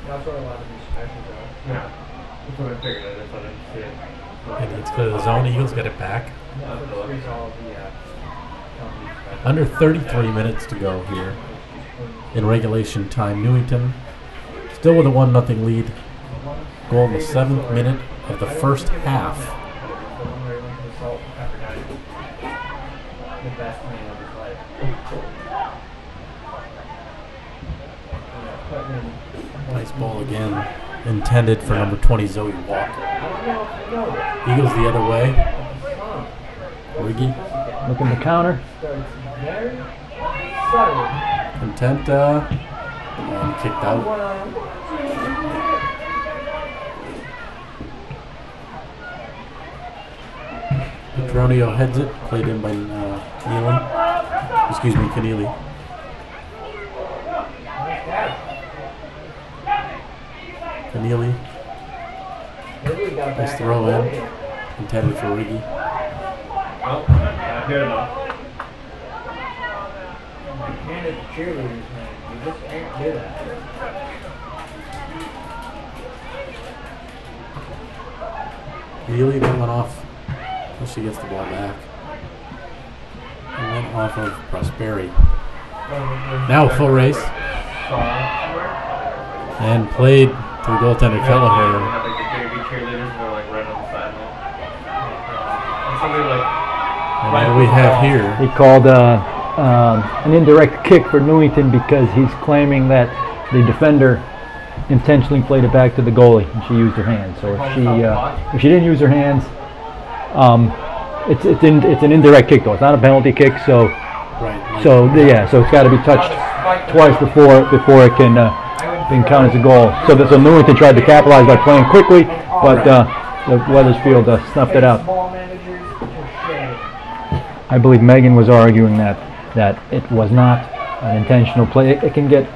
That's where a lot of these specials are. Yeah. That's what I figured. I just wanted to see it. And it's clear the zone. Eagles get it back. Under 33 minutes to go here in regulation time. Newington still with a 1-0 lead. Goal in the 7th minute of the first half. Nice ball again, intended for number 20 Zoe Walker. Eagles the other way. Riggy looking to counter. Contenta and kicked out. Petronio heads it, played in by Keneally. Keneally. Nice throw in, intended for Riggy. Oh, good enough. Handed the cheerleaders, man. You just can't do that. Keneally then went off. She gets the ball back. And went off of Prosperi. Now full race. And played to the goaltender Kelleher. Like the JV cheerleaders were like right on the sideline. And somebody like. And what do we have here? He called an indirect kick for Newington because he's claiming that the defender intentionally played it back to the goalie and she used her hands. So if she didn't use her hands, it's an indirect kick though. It's not a penalty kick. So so it's got to be touched twice before it can count as a goal. So Newington tried to capitalize by playing quickly, but the Wethersfield snuffed it out. I believe Megan was arguing that it was not an intentional play. It can get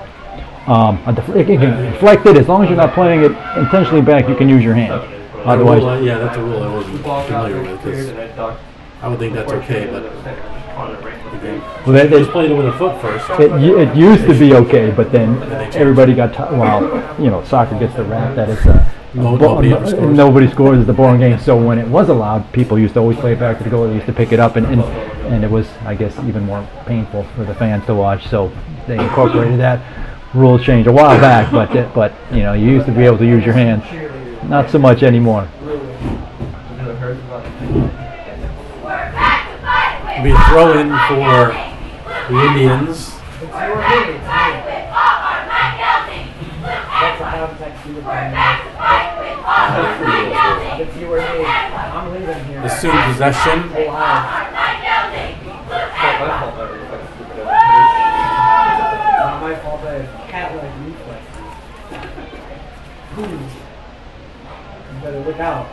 it can deflect it as long as you're not playing it intentionally back. You can use your hand. Otherwise, that's a rule I wasn't familiar with. 'Cause I would think that's okay, but they just played it with a foot first. It used to be okay, but then everybody got soccer gets the rap that it's nobody scores at the boring game. So when it was allowed, people used to always play it back to the goal. They used to pick it up, and it was, I guess, even more painful for the fans to watch. So they incorporated that rule change a while back, but you used to be able to use your hands. Not so much anymore. Be a throw in for the Indians. Assume possession. Not my fault, I have cat-like reflexes. You better look out.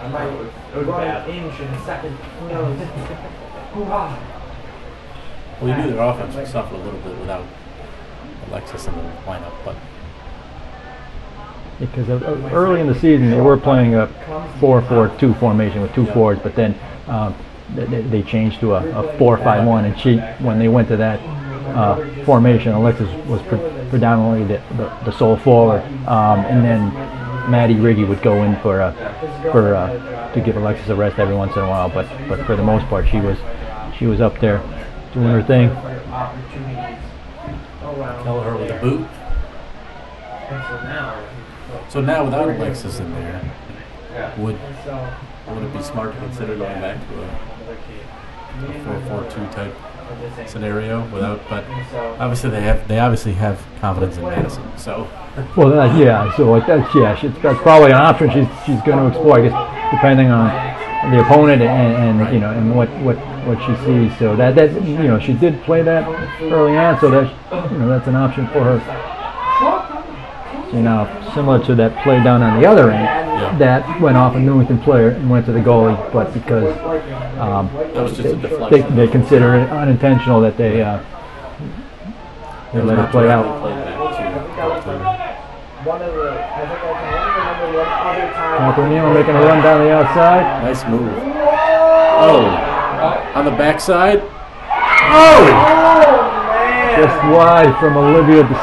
I might run an inch in a second. Who knows? Hoorah! Well, you knew their offense would suffer a little bit without Alexis in the lineup, but because early in the season they were playing a 4-4-2 formation with two forwards, but then they changed to a 4-5-1, and when they went to that formation, Alexis was predominantly the sole forward, and then Maddie Riggy would go in to give Alexis a rest every once in a while, but for the most part she was up there doing her thing. Kelleher with a boot. So now without Alexis in there, would it be smart to consider going back to a 4-4-2 type scenario but obviously they obviously have confidence in Madison. So well, that's probably an option she's going to explore, I guess, depending on the opponent and what she sees. So that she did play that early on, so that's an option for her. Similar to that play down on the other end, that went off a Newington player and went to the goalie, but because that was just a deflection. They consider it unintentional that they let it play out. O'Neill making a run down the outside. Nice move. Oh, on the backside. Oh, just wide from Olivia to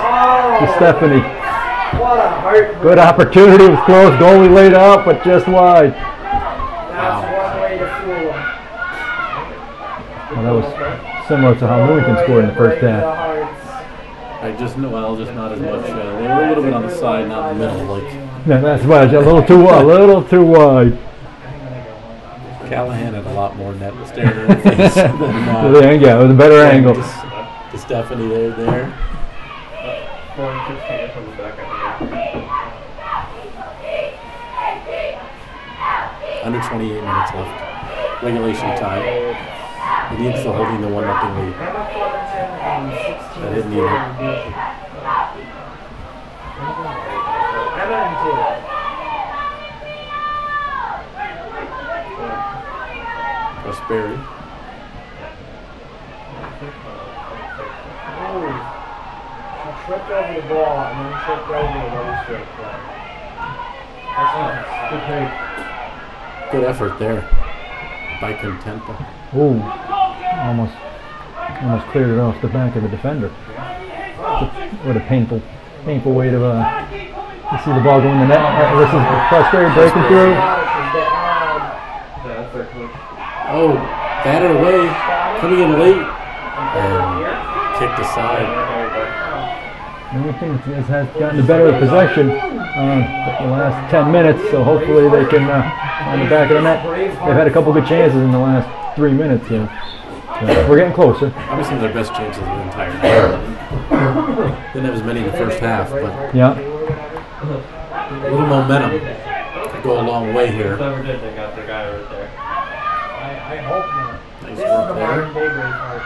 Stephanie. Good opportunity, was close. Goalie laid up, but just wide. Well, that was similar to how Newington scored in the first half. Just not as much. They were a little bit on the side, not in the middle. That's why a little too wide. Callahan had a lot more net staring in the face than it was a better angle. To Stephanie there. Under 28 minutes left. Regulation time. Indians still holding the 1-0 lead. That didn't need it. Prosperity. She tripped over the ball and then tripped over the Wethersfield play. That's nice. Good effort there by Contenta. Ooh, almost cleared it off the back of the defender. What a painful way to see the ball go in the net. This is Prosperity breaking through. Oh, batted away, coming in late, and kicked aside. Newington has gotten the better of possession the last 10 minutes, so hopefully they can on the back of the net. They've had a couple good chances in the last 3 minutes here. So we're getting closer. Obviously, their best chances of the entire night. Didn't have as many in the first half, but Yeah. a little momentum could go a long way here. Whoever did, they got their guy right there. I hope not. Nice This is work the there. modern day Braveheart.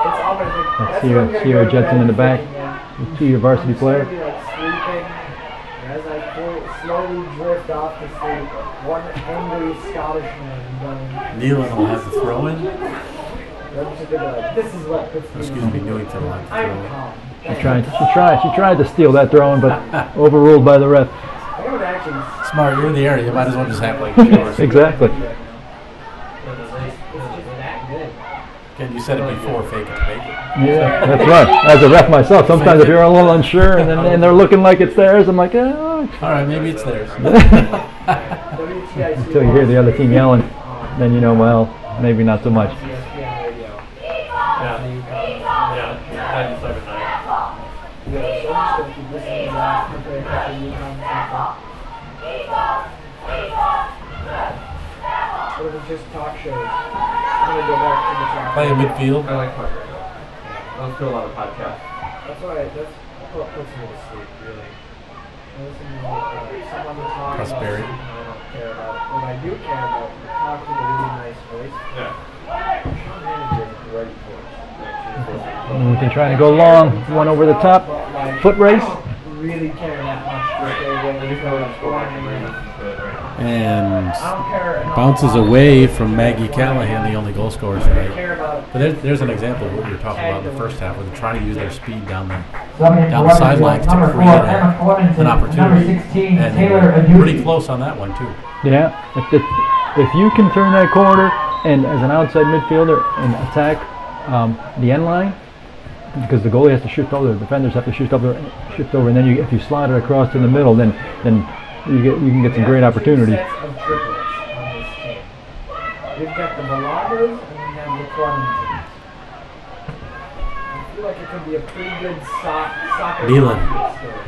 It's always like, Let's that's see when I'm her, gonna see go her to Judson bed in the back. thinking, man. You see your varsity I'm player. just gonna be like sleeping, and as I slowly drift off to sleep, one angry Scottish man going. Nealon will have the throw in. I'm just gonna be like, this is what puts me Excuse me, Newington will have the I'm throw in. calm. She tried to steal that throw in, but overruled by the ref. I would actually. Smart, you're in the area. You might as well just act like it's yours. Exactly. It's just that good. Again, you said it before, fake it to make it. Yeah, that's right. As a ref myself, sometimes if you're a little unsure and they're looking like it's theirs, I'm like, oh. All right, maybe it's theirs. Until you hear the other team yelling, then you know, well, maybe not so much. Or is it just talk shows? I'm gonna go back to the talk. Play in midfield. I like talk radio. I listen to a lot of podcasts. That's what puts me to sleep, really. I listen to someone talk Prosperity. about something I don't care about. What I do care about, talk with a really nice voice. Yeah. Sean Hannity has a great voice. Newington trying to go long, one over the top, But, like, foot race. I don't really care that much to stay away from And I don't care enough bounces about away from Maggie Callahan, the only goal scorer I tonight. care about But there's an example of what we were talking about in the first half, where they're trying to use their speed down the down the sidelines to create an opportunity. And they were pretty close on that one, too. Yeah, if you can turn that corner and as an outside midfielder and attack the end line, because the goalie has to shift over, the defenders have to shift over, and then if you slide it across to the middle, then you can get some great opportunities. Sets of triplets on this team. We've got the Balagos and we have the Clementines. I feel like it could be a pretty good soccer Nealon. story.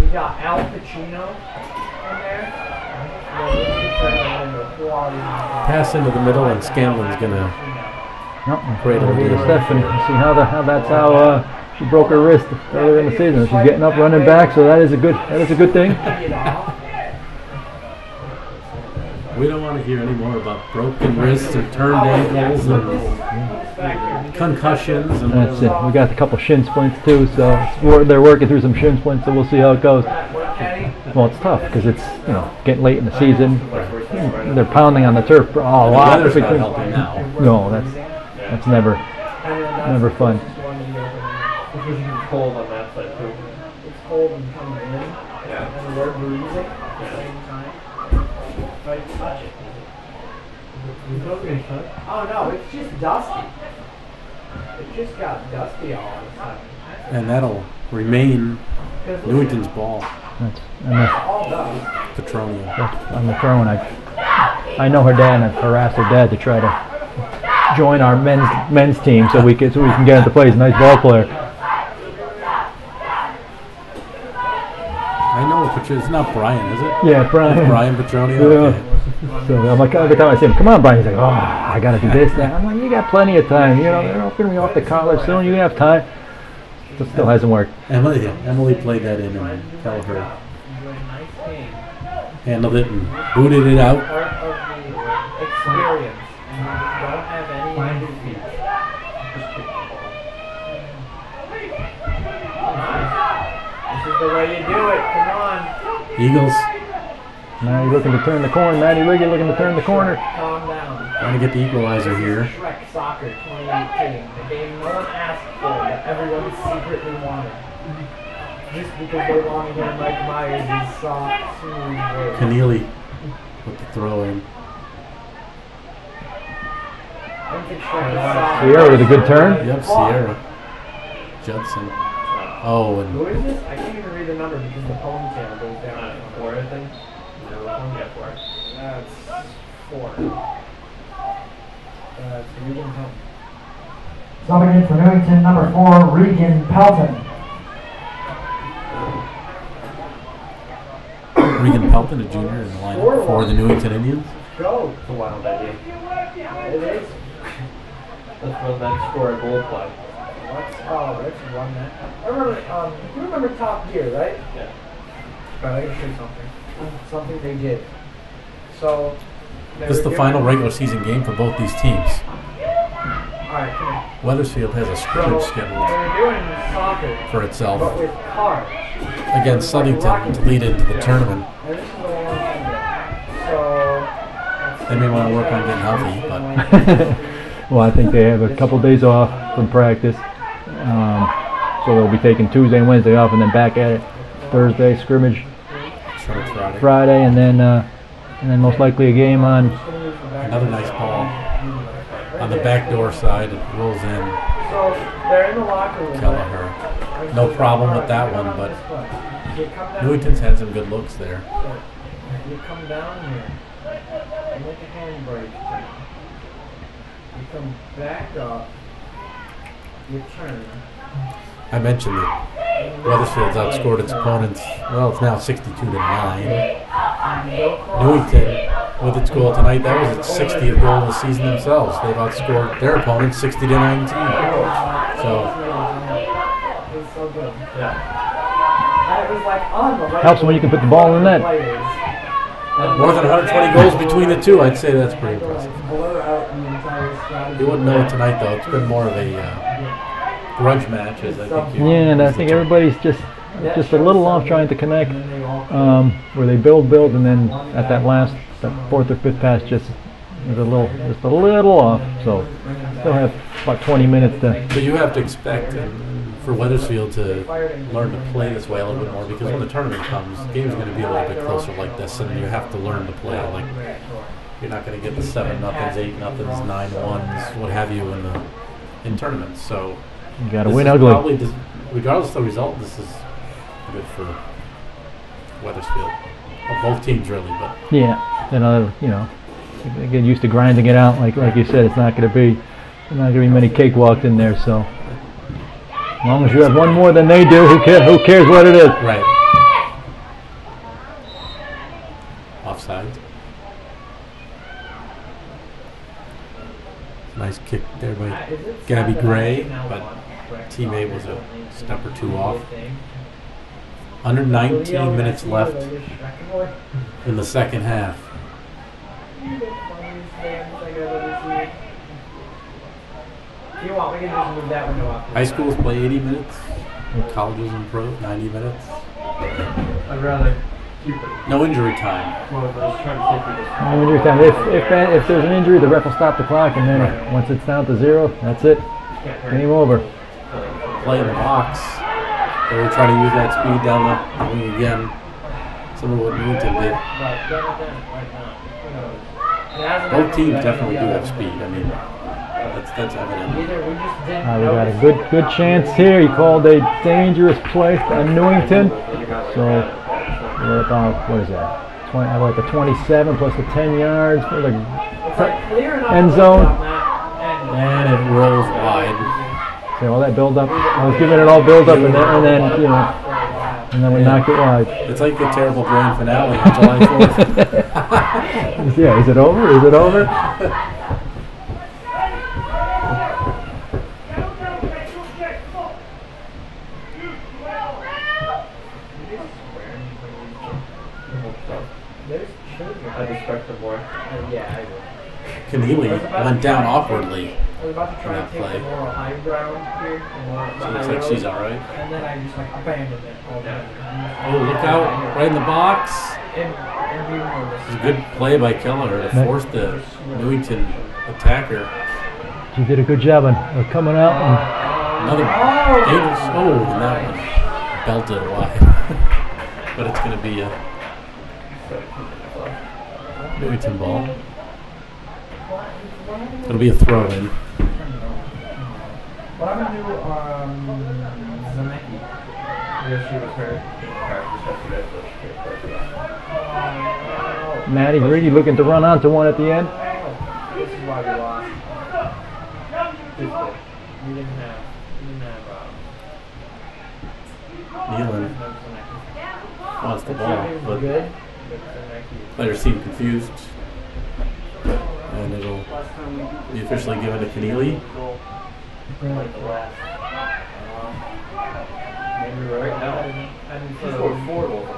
We got Al Pacino in there. And then we could turn that into a quality. Pass into the middle, and Scanlon's going to Great idea to Stephanie. That's how she broke her wrist earlier in the season. She's getting up, running back, so that is a good thing. We don't want to hear any more about broken wrists and turned ankles and concussions. And That's it. We got a couple shin splints too, so they're working through some shin splints, so we'll see how it goes. Well, it's tough because it's getting late in the season. They're pounding on the turf a lot. The weather's not helping now. No, that's never fun. It's cold on that side too. It's cold and coming in. Yeah. And we're breathing at the same time. If I touch it. Oh no, it's just dusty. It just got dusty all of a sudden. And that'll remain Newington's ball. All dust. Petronia. On the throwing, I know her dad, and I've harassed her dad to try to join our men's team so we can get him to play. He's a nice ball player. I know, but it's not Brian, is it? Yeah, Brian. It's Brian Petronia? Yeah. Okay. So I'm like, every time I see him, come on, Brian. He's like, oh, I got to do this, that. I'm like, you got plenty of time. They're going to be off the collar soon. You have time. It still hasn't worked. Emily played that in, and Kelleher handled it and booted it out. Part of the experience. And you just don't have any of these. This is the way you do it. Come on. Eagles Now you're looking to turn the corner. Maddie Riggy looking to turn the corner. Calm down. trying to get the equalizer here. Shrek Soccer 2018. The game no one asked for, but everyone secretly wanted. Just because they want to hear Mike Myers' soft, smooth voice. Keneally with the throw in. I don't think Shrek is soft. Sierra with a good turn. Yep, Sierra. Judson. Oh, and Who is this? I can't even read the number because the ponytail goes down. 4, I think. No, yeah, 4. That's 4. That's Regan Pelton. Subbing in for Newington, number 4, Regan Pelton. Regan Pelton, a junior in the lineup for the Newington Indians. go. It's a wild idea. It is. Let's run that score a goal play. Let's run that. I remember, you remember Top Gear, right? Yeah. Alright, I gotta show you something. Something they did. So, This is the final regular season game for both these teams. Alright, come here. Wethersfield has a scrimmage So, scheduled they were doing soccer, for itself but with cars. against Southington to lead into the tournament. And this is what I want to do. So, They may want to work on getting healthy, but Well, I think they have a couple days off from practice, so they'll be taking Tuesday and Wednesday off, and then back at it Thursday scrimmage, Friday. Friday, and then most likely a game on. Another nice ball on the backdoor side. It rolls in. So they're in the locker room. Kelleher. No problem with that one, but Newington's had some good looks there. You come down here. You make a handbrake. You come back up. You turn. I mentioned that Wethersfield's outscored its opponents. Well, it's now 62-9. Newington, with its goal tonight, that was its 60th goal of the season themselves. They've outscored their opponents 60-19. So It's so good. Yeah. And it was like on the right. Helps when you can put the ball in the net. more than 120 goals between the two. I'd say that's pretty impressive. Blur out the entire strategy. You wouldn't know it tonight, though. It's been more of a grudge match, as I think you. Yeah, and I think everybody's just a little off trying to connect, where they build, and then at that fourth or fifth pass just is a little off. So still have about 20 minutes to. But you have to expect for Wethersfield to learn to play this way a little bit more, because when the tournament comes, the game's going to be a little bit closer like this, and you have to learn to play like you're not going to get the 7-0, 8-0, 9-1s, what have you in tournaments. So You got to this win is ugly. probably, regardless of the result, this is good for Wethersfield. Well, both teams really, but Yeah, and they get used to grinding it out. Like you said, it's not going to be many cakewalks in there. So as long as you have one more than they do, who cares what it is? right. Offside. Nice kick there by Gabby Gray, but teammate was a step or two off. Under 19 minutes left in the second half. You want, we can just move that window up. High schools play 80 minutes, colleges and pro 90 minutes. I'd rather keep it. No injury time. Well, I was trying to take this. No injury time. If there's an injury, the ref will stop the clock, and then Right. once it's down to 0, that's it. Game over. Play in the box. They were trying to use that speed down the wing again. Similar to what Newington did. Both teams definitely do have speed. I mean, that's evident. Either we just didn't We got a notice. good chance here. He called a dangerous play on Newington. So we're about, what is that? 20, like a 27 plus the 10 yards for the It's like clear enough end to zone. look on that, And it rolls wide. So all that build up. I was giving it all build up, and then we knocked it wide. It's like the terrible grand finale on July 4th. Yeah, is it over? Is it over? There's children. I'd respect them more. Yeah, I would. Keneally went down awkwardly. I was about to try That to take play. the moral high ground here. So it looks like she's all right. And then I just abandoned it altogether. Oh, look out. Right in the box. And we were It was a good play by Kelleher to force the Newington attacker. She did a good job of coming out. And Another dangerous. Oh, and that one belted wide. But it's going to be a Newington ball. It'll be a throw in. What I'm gonna do, Zemecki. Yeah, she was hurt in practice yesterday, so she can't play for that. Maddie Greedy looking to run onto one at the end. This is why we lost. We didn't have Nealon wants the ball, but good. players seem confused. And it'll be officially given to Keneally. Maybe we're right now. He scored 4 goals.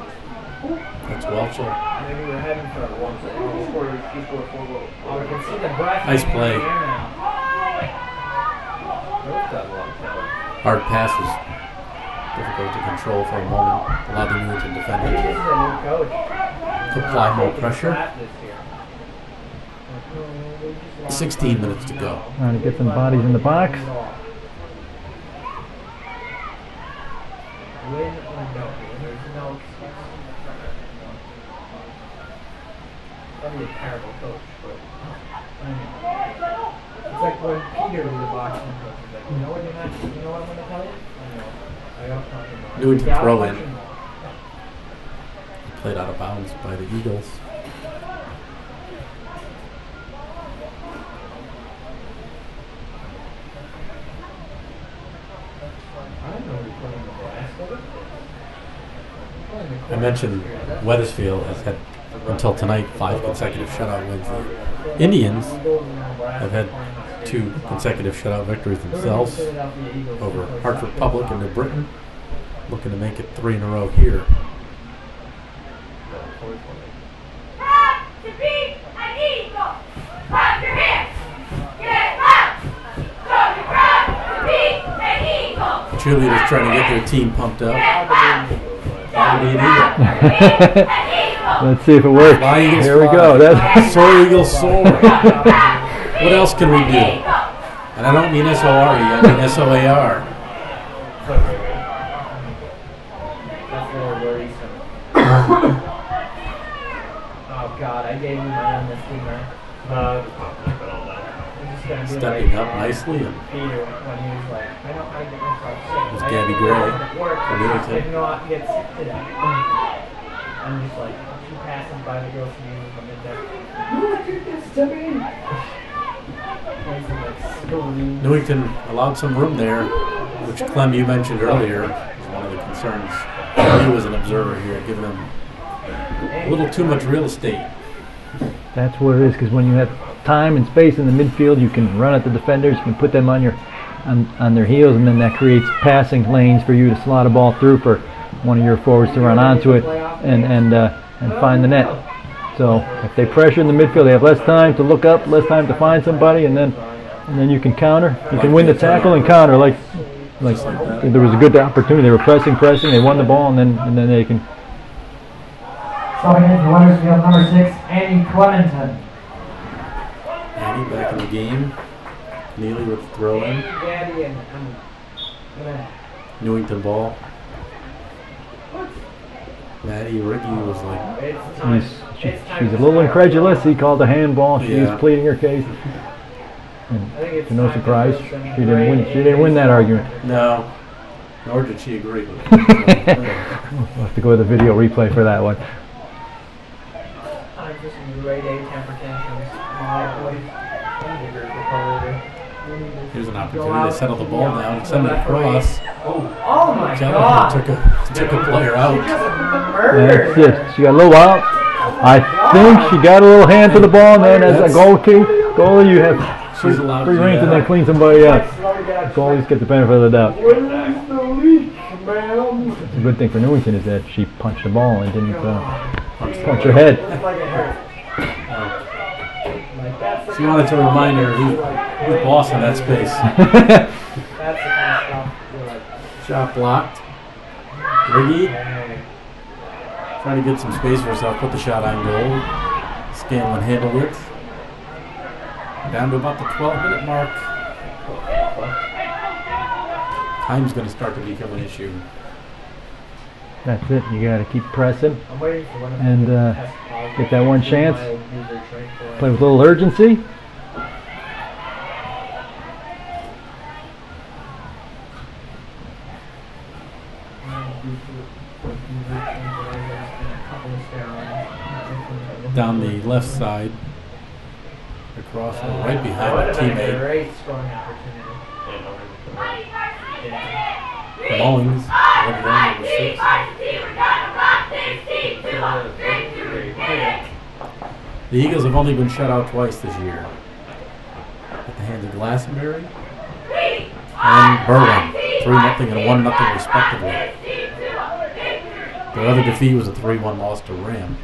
That's Welchel. Maybe we're heading for 1. He scored 4 goals. Oh, we can see the breath. Nice play. Now. Hard pass was difficult to control for a moment. Allowed the Newington defender This is to a new coach. apply more pressure. This year. 16 minutes to go. Trying to get some bodies in the box. Win or don't win. There's no excuse. That'd be a terrible coach, but it's like when Peter was a boxing coach. He's like, you know what you're not, you know what I'm going to tell you? I know. I don't talk about it. Newington Gotta throw punch in. him more. Played out of bounds by the Eagles. I mentioned Wethersfield has had, until tonight, 5 consecutive shutout wins. The Indians have had 2 consecutive shutout victories themselves over Hartford Public and New Britain, looking to make it 3 in a row here. Cheerleaders trying to get their team pumped up. Let's see if it works. Fly Eagles Here we fly. go. That's Soar Eagles soar. What else can we do? And I don't mean S-O-R-E, I mean S-O-A-R. That's really worrisome. Oh God, I gave him my own this team, man. Stepping up nicely. And Peter, when he was like, I know how to get myself sick. It's Gabby Gray Work. from Newington. I didn't know how to get sick today. I'm just like, she passes by the girls' meeting from midday. You did this to me. Newington allowed some room there, which Clem, you mentioned earlier, was one of the concerns. He was an observer here, giving them a little too much real estate. That's what it is, because when you have time and space in the midfield, you can run at the defenders, you can put them on their heels, and then that creates passing lanes for you to slot a ball through for one of your forwards to run onto it and find the net. So if they pressure in the midfield, they have less time to look up, less time to find somebody, and then you can counter. You can win the tackle and counter. Like there was a good opportunity. They were pressing. They won the ball, and then they can. Subbing in for Wethersfield, number 6, Annie Clementon. Annie back in the game. Neely with the throw in. Gabby and Newington ball. Maddie Ricky was like, She's a little incredulous. He called a handball. She was pleading her case. And to no surprise, she didn't win. She didn't win that argument. no. Nor did she agree with it. We'll have to go to the video replay for that one. I'm just in grade A temper tantrums. Here's an opportunity to settle the ball down, send it across. Oh my Gallagher God! took a player out. That's it. She got a little out. I think she got a little hand to the ball, and then as a goalie, you have free reign to then clean somebody up. Goalies get the benefit of the doubt. It's a good thing for Newington is that she punched the ball and didn't punch her head. She wanted to remind her who's boss in that space. Shot blocked. Riggy trying to get some space for herself, put the shot on goal. Scanlon handled it. Down to about the 12-minute mark. Time's going to start to become an issue. That's it. You got to keep pressing and get that one chance. Play with a little urgency. Down the left side, across right behind the teammate. Great scoring opportunity. Mullins, number 6. The Eagles have only been shut out twice this year. At the hands of Glastonbury and Berlin. 3-0 and 1-0 respectively. Their other defeat was a 3-1 loss to Ram.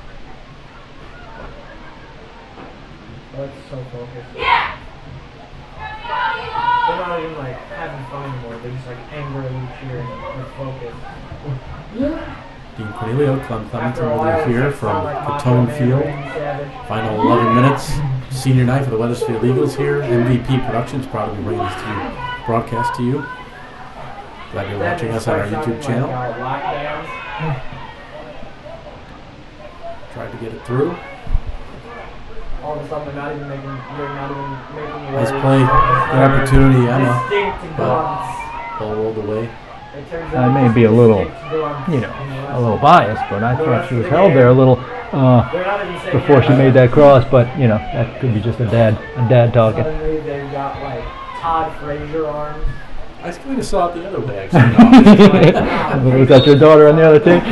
That's so focused. Yeah! They're not even like having fun anymore. They're just like angrily cheering with focus. Dean Cornelio, Clem Clementon with you here from Catone Field. Final 11 minutes. Senior night for the Wethersfield Eagles here. MVP Productions proud to bring this to you, broadcast to you. Glad you're watching us on our YouTube channel. Tried to get it through. All of a sudden, you're not even making Nice play. Good opportunity, Emma. But ball rolled away. I may be a little, you know, a little biased, but I thought she was held there a little before she made that cross. But you know, that could be just a dad talking. Suddenly, they've got like Todd Frazier arms. I kind of saw it the other way, actually. Was that your daughter on the other team?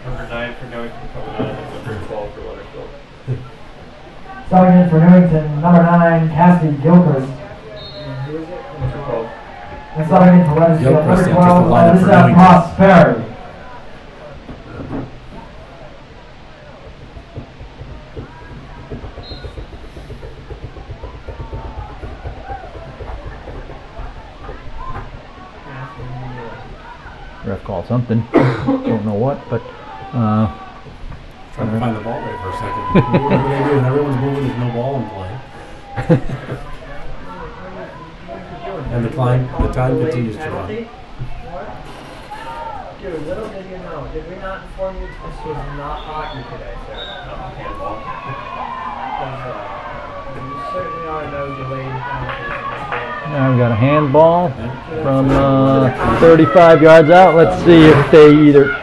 Number 9 for Newington coming on, and number 12 for Wethersfield. Starting in for Newington, number 9, Cassie Gilchrist. Who is it? Number 12. And starting in for Wethersfield, number Gilchrist 12, enters the lineup for Alyssa Newington. Prosperi. Ref called something. Don't know what, but Trying to find the ball right for a second. What are they doing? Everyone's moving. There's no ball in play. And the time continues to run. Dude, little did you know, did we not inform you this was not hockey today, sir? Handball. You certainly are no delayed conversation. now we've got a handball from 35 yards out. Let's see if they either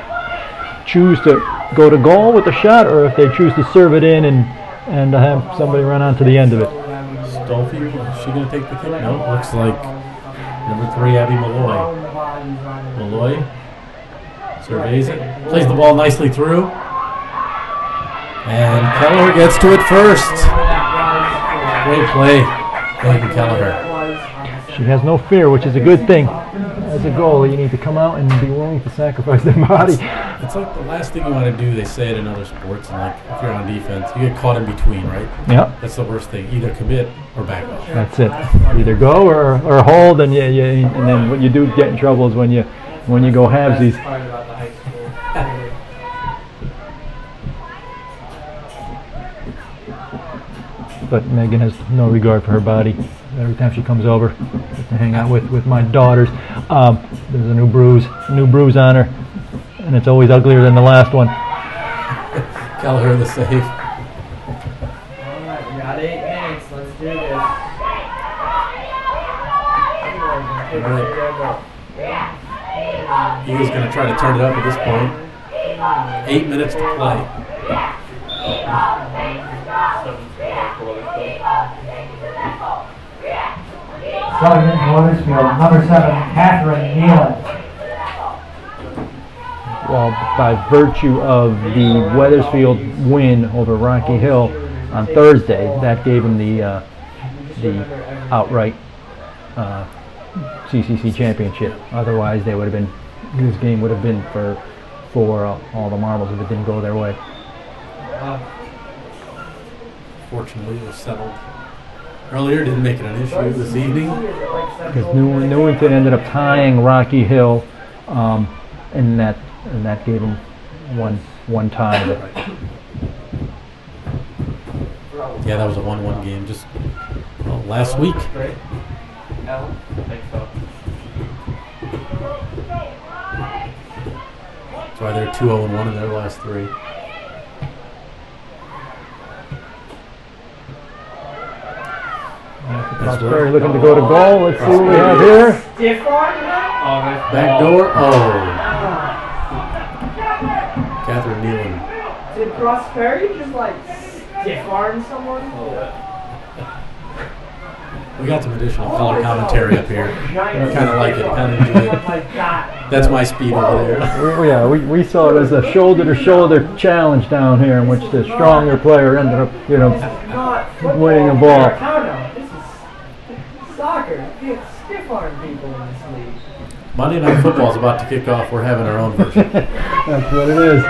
choose to go to goal with the shot or if they choose to serve it in and have somebody run onto the end of it. Stolfi, is she going to take the kick? No, looks like number 3, Abby Malloy. Malloy surveys it, plays the ball nicely through, and Kelleher gets to it first. Great play, Hayden Kelleher. She has no fear, which is a good thing. As a goalie, you need to come out and be willing to sacrifice their body. It's like the last thing you want to do, they say it in other sports, and like if you're on defense, you get caught in between, right? Yep, That's the worst thing, either commit or back off. that's it. Either go or hold, and and then what you do get in trouble is when you go halvesies. That's part about the high school. But Megan has no regard for her body. Every time she comes over to hang out with my daughters, there's a new bruise on her, and it's always uglier than the last one. Kelleher the save. Alright, we got 8 minutes. Let's do this. Eagles going to try to turn it up at this point. 8 minutes to play. 7 for Wethersfield. Starting in for Wethersfield, number 7, Catherine Nealon. Well, by virtue of the Wethersfield win over Rocky Hill on Thursday, that gave them the outright CCC championship. Otherwise, they would have been. This game would have been for all the marbles if it didn't go their way. Fortunately, it was settled earlier. Didn't make it an issue this evening. Because Newington ended up tying Rocky Hill, and that gave them one tie. Yeah, that was a 1-1 game just last week. I think so. That's why they're 2-0-1 in their last 3. Prosperi looking to go to goal. Let's see what we have here. Stiff arm? Back door. Oh. Catherine Nealon. Did Prosperi just like stiff arm someone? We got some additional color commentary up here. Kind of like it. Kind of enjoy it. That's my speed over there. Yeah, we saw it as a shoulder-to-shoulder challenge down here in which the stronger player ended up, winning a ball. This is soccer. You get stiff-arm people in this league. Monday Night Football is about to kick off. We're having our own version. That's what it is.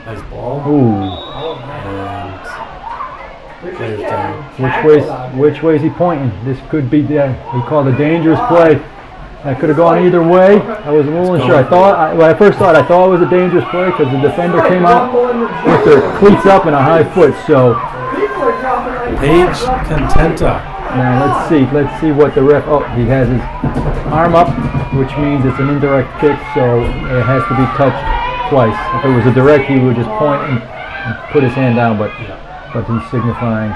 Nice ball. Ooh. And players down. Which way is he pointing? This could be he called a dangerous play. That could have gone either way. I wasn't really sure. When I first thought it was a dangerous play because the defender came out with their cleats up and a high foot. So Paige Contenta. now let's see what the ref. Oh, he has his arm up, which means it's an indirect kick. So it has to be touched twice. If it was a direct, he would just point and put his hand down, but he's signifying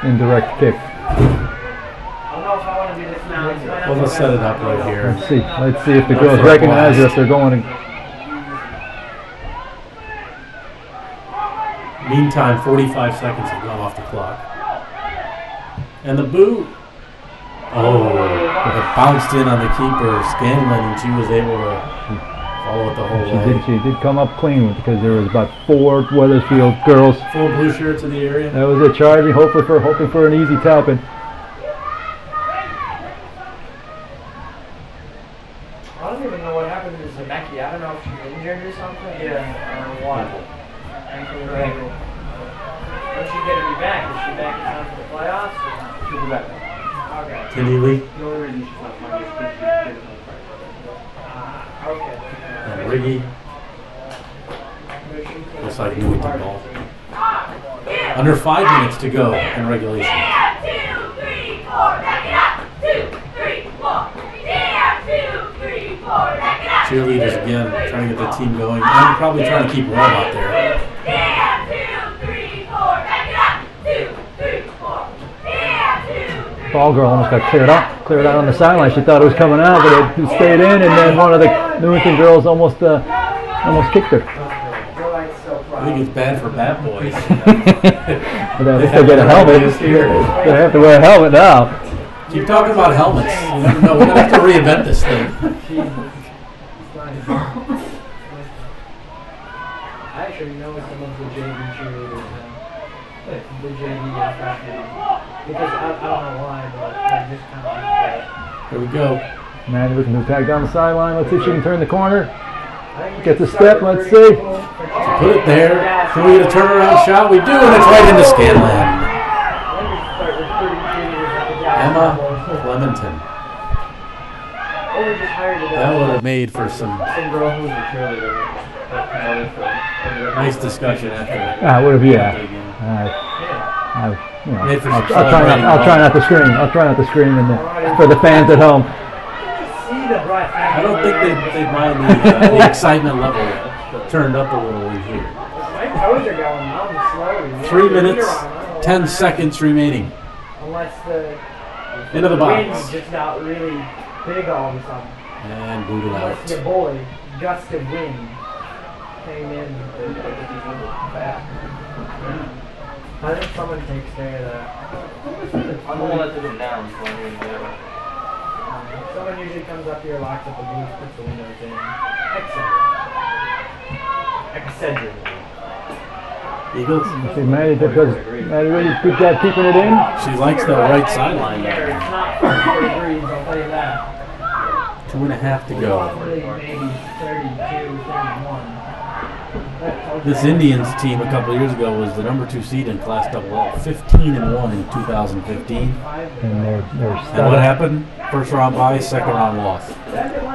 indirect kick. Well, let's set it up right here. Let's see if the girls recognize it, if they're going. Meantime, 45 seconds have gone off the clock. And the boot. Oh, it bounced in on the keeper, Scanlon, and she was able to follow it the whole way. She did come up clean because there was about 4 Wethersfield girls. 4 blue shirts in the area. That was it, charging, hoping for an easy tap-in. I don't even know what happened to Zemeckis. I don't know if she's injured or something. Yeah, or what. Ankle or ankle. When's she going to be back? Is she back in time for the playoffs? Or? She'll be back. Okay. Tindy Lee. The only reason she's not playing is because she's getting on the Okay. And Riggy. Looks like Newington ball. Under 5 minutes to go in regulation. 2, 3, 4, back it up. 2, 3, 4. Cheerleaders again trying to get the team going and probably trying to keep warm out there. Ball girl almost got cleared out on the sideline. She thought it was coming out, but it stayed in, and then one of the Newington girls almost kicked her. I think it's bad for bad boys. But at least they get a helmet. They have to wear a helmet now. Keep talking about helmets. You never know. We're going to have to reinvent this thing. I actually know some of the JV cheerleaders now. The JV and freshman. Because I don't know why, but they're just kind of like that. Here we go. Maddie looking to attack down the sideline. Let's see if she can turn the corner. Get the step. Let's see. Put it there. Can we get a turnaround shot? We do, and it's right into Scanlon. Emma Clementon. That would have made for some girl who was a cheerleader. nice discussion after. Would have, yeah. I'll try not to scream. I'll try not to scream for the fans at home. I don't think they'd mind the excitement level turned up a little in here. My toes are going numb slowly. 3 minutes, 10 seconds remaining. Unless the Into the box. wind just got really big all of a sudden. And booted out. Unless the boy, gust of wind, came in. I think someone takes care of that. I'm going to let them down. Someone usually comes up here, locks up the booth, puts the windows in, etc. Eagles. See, Maddie really good job keeping it in. She likes the right sideline there. It's not 40 degrees, I'll tell you that. 2.5 to go. Probably maybe 32, 31. This Indians team a couple of years ago was the number 2 seed in Class AA, 15-1 in 2015. And they're And what happened? First round bye, second round loss.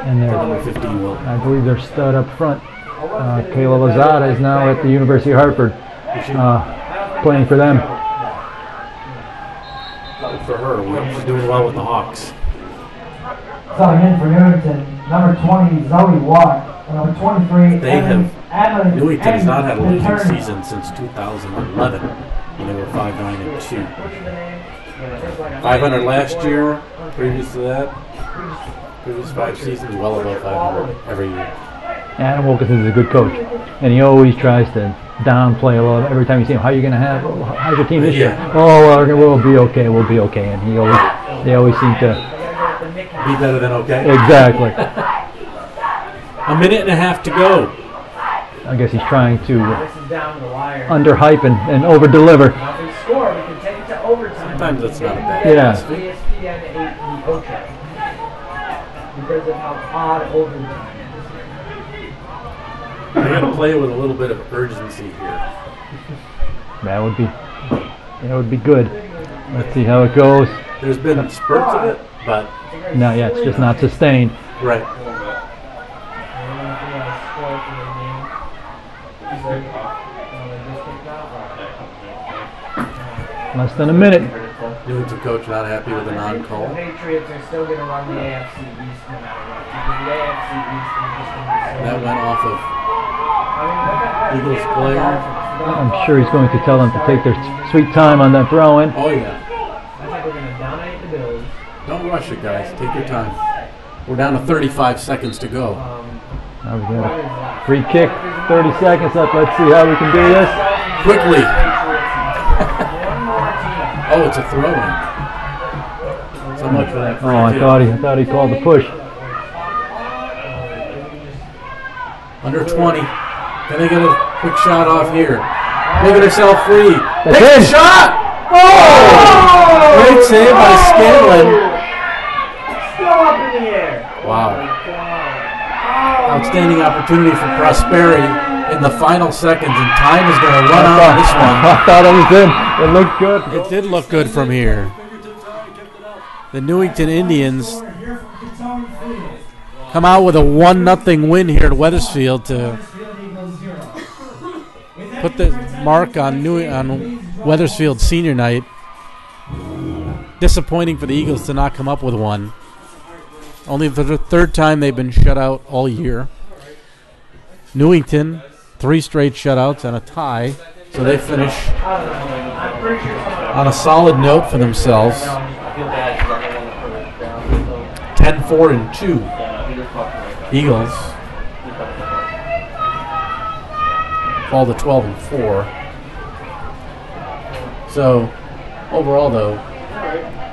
And The number 15 will. I believe their stud up front, Kayla Lozada, is now at the University of Hartford, playing for them. Good for her. She's doing well with the Hawks. Coming in for Newington, number 20, Zoe Watt, and number 23, Newington has not had a losing season since 2011 when they were 5-9-2. 500 last year. Previous to that, previous 5 seasons, well above 500 every year. Adam Wilkinson is a good coach, and he always tries to downplay a lot. Every time you see him, how are you going to have? How's your team this year? Oh, well, we'll be okay. We'll be okay. And they always seem to be better than okay. Exactly. A minute and a half to go. I guess he's trying to underhype and over deliver. Now if we score, we can take it to overtime. Sometimes that's not a bad. Yeah. ESPN 8 okay. Because of how odd overtime. They got to play with a little bit of urgency here. That would be good. Let's see how it goes. There's been spurts of it, but no, yeah, it's just not sustained. Right. Less than a minute. Newington coach not happy with the non-call. The Patriots are still going to run the AFC East no matter what. Because the AFC East is just going to be so that went off of Eagles player. I'm sure he's going to tell them to take their sweet time on that throw-in. Oh, yeah. I think we're going to dominate the Bills. Don't rush it, guys. Take your time. We're down to 35 seconds to go. Now we got a free kick, 30 seconds left. Let's see how we can do this. Quickly. Oh, it's a throw-in. So much for that. Oh, I thought he called the push. Under 20. Can they get a quick shot off here? Making herself free. That's Take in. a shot! Oh! Great save by Scanlon. Still up in the air. Wow. Outstanding opportunity for Prosperi in the final seconds, and time is going to run out on this one. I thought it was in. It looked good. It did look good from here. The Newington Indians come out with a 1-0 win here at Wethersfield to put the mark on Wethersfield senior night. Disappointing for the Eagles to not come up with one. Only for the third time they've been shut out all year. Newington, 3 straight shutouts and a tie. So they finish on a solid note for themselves. 10-4-2. Eagles fall to 12-4. So overall, though,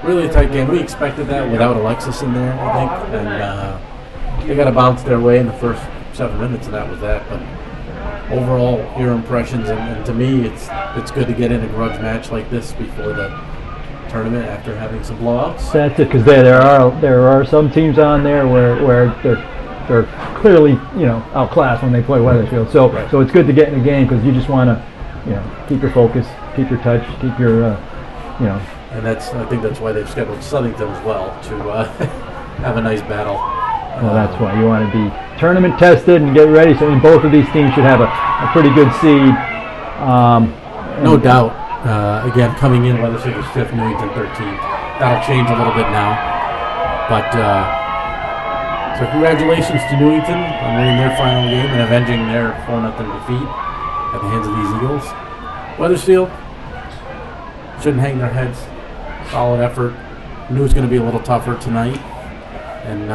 really a tight game. We expected that without Alexis in there, I think, and they got to bounce their way in the first 7 minutes, and that was that. But overall, your impressions, and to me, it's good to get in a grudge match like this before the tournament after having some blowouts. That's it, because there are some teams on there where they're clearly outclassed when they play Wethersfield. So right. So it's good to get in the game because you just want to keep your focus, keep your touch, keep your And I think that's why they've scheduled Southington as well to have a nice battle. Well, that's why you want to be tournament tested and get ready. So both of these teams should have a pretty good seed. No doubt. Again, coming in, Wethersfield is 5th, Newington 13th. That'll change a little bit now. But so congratulations to Newington on winning their final game and avenging their 4-0 defeat at the hands of these Eagles. Wethersfield shouldn't hang their heads. Solid effort. Knew it was going to be a little tougher tonight. And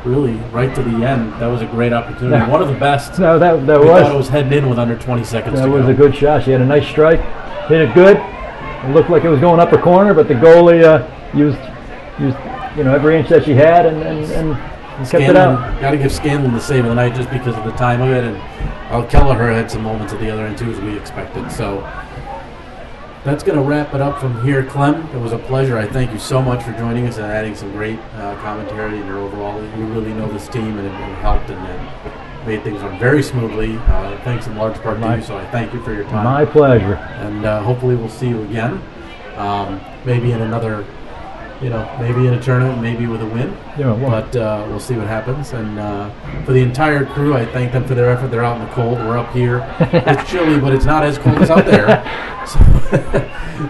really, right to the end, that was a great opportunity. One of the best. No, that we was. thought it was heading in with under 20 seconds to go. That was a good shot. She had a nice strike. Hit it good. It looked like it was going upper corner, but the goalie used every inch that she had and kept it out. Got to give Scanlon the save of the night just because of the time of it. And Kelleher had some moments at the other end, too, as we expected. So that's going to wrap it up from here, Clem. It was a pleasure. I thank you so much for joining us and adding some great commentary and your overall. You really know this team and it helped and made things run very smoothly. Thanks in large part to you, so I thank you for your time. My pleasure. And hopefully we'll see you again. Maybe in another, maybe in a tournament, maybe with a win. Yeah, well. But we'll see what happens. And for the entire crew, I thank them for their effort. They're out in the cold. We're up here. It's chilly, but it's not as cold as out there.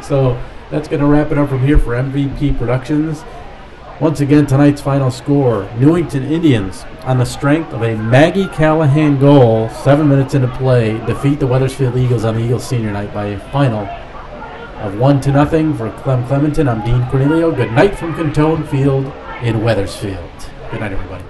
So that's going to wrap it up from here for MVP Productions. Once again, tonight's final score, Newington Indians, on the strength of a Maggie Callahan goal, 7 minutes into play, defeat the Wethersfield Eagles on the Eagles senior night by a final of 1-0 for Clem Clementon. I'm Dean Cornelio. Good night from Cantone Field in Wethersfield. Good night, everybody.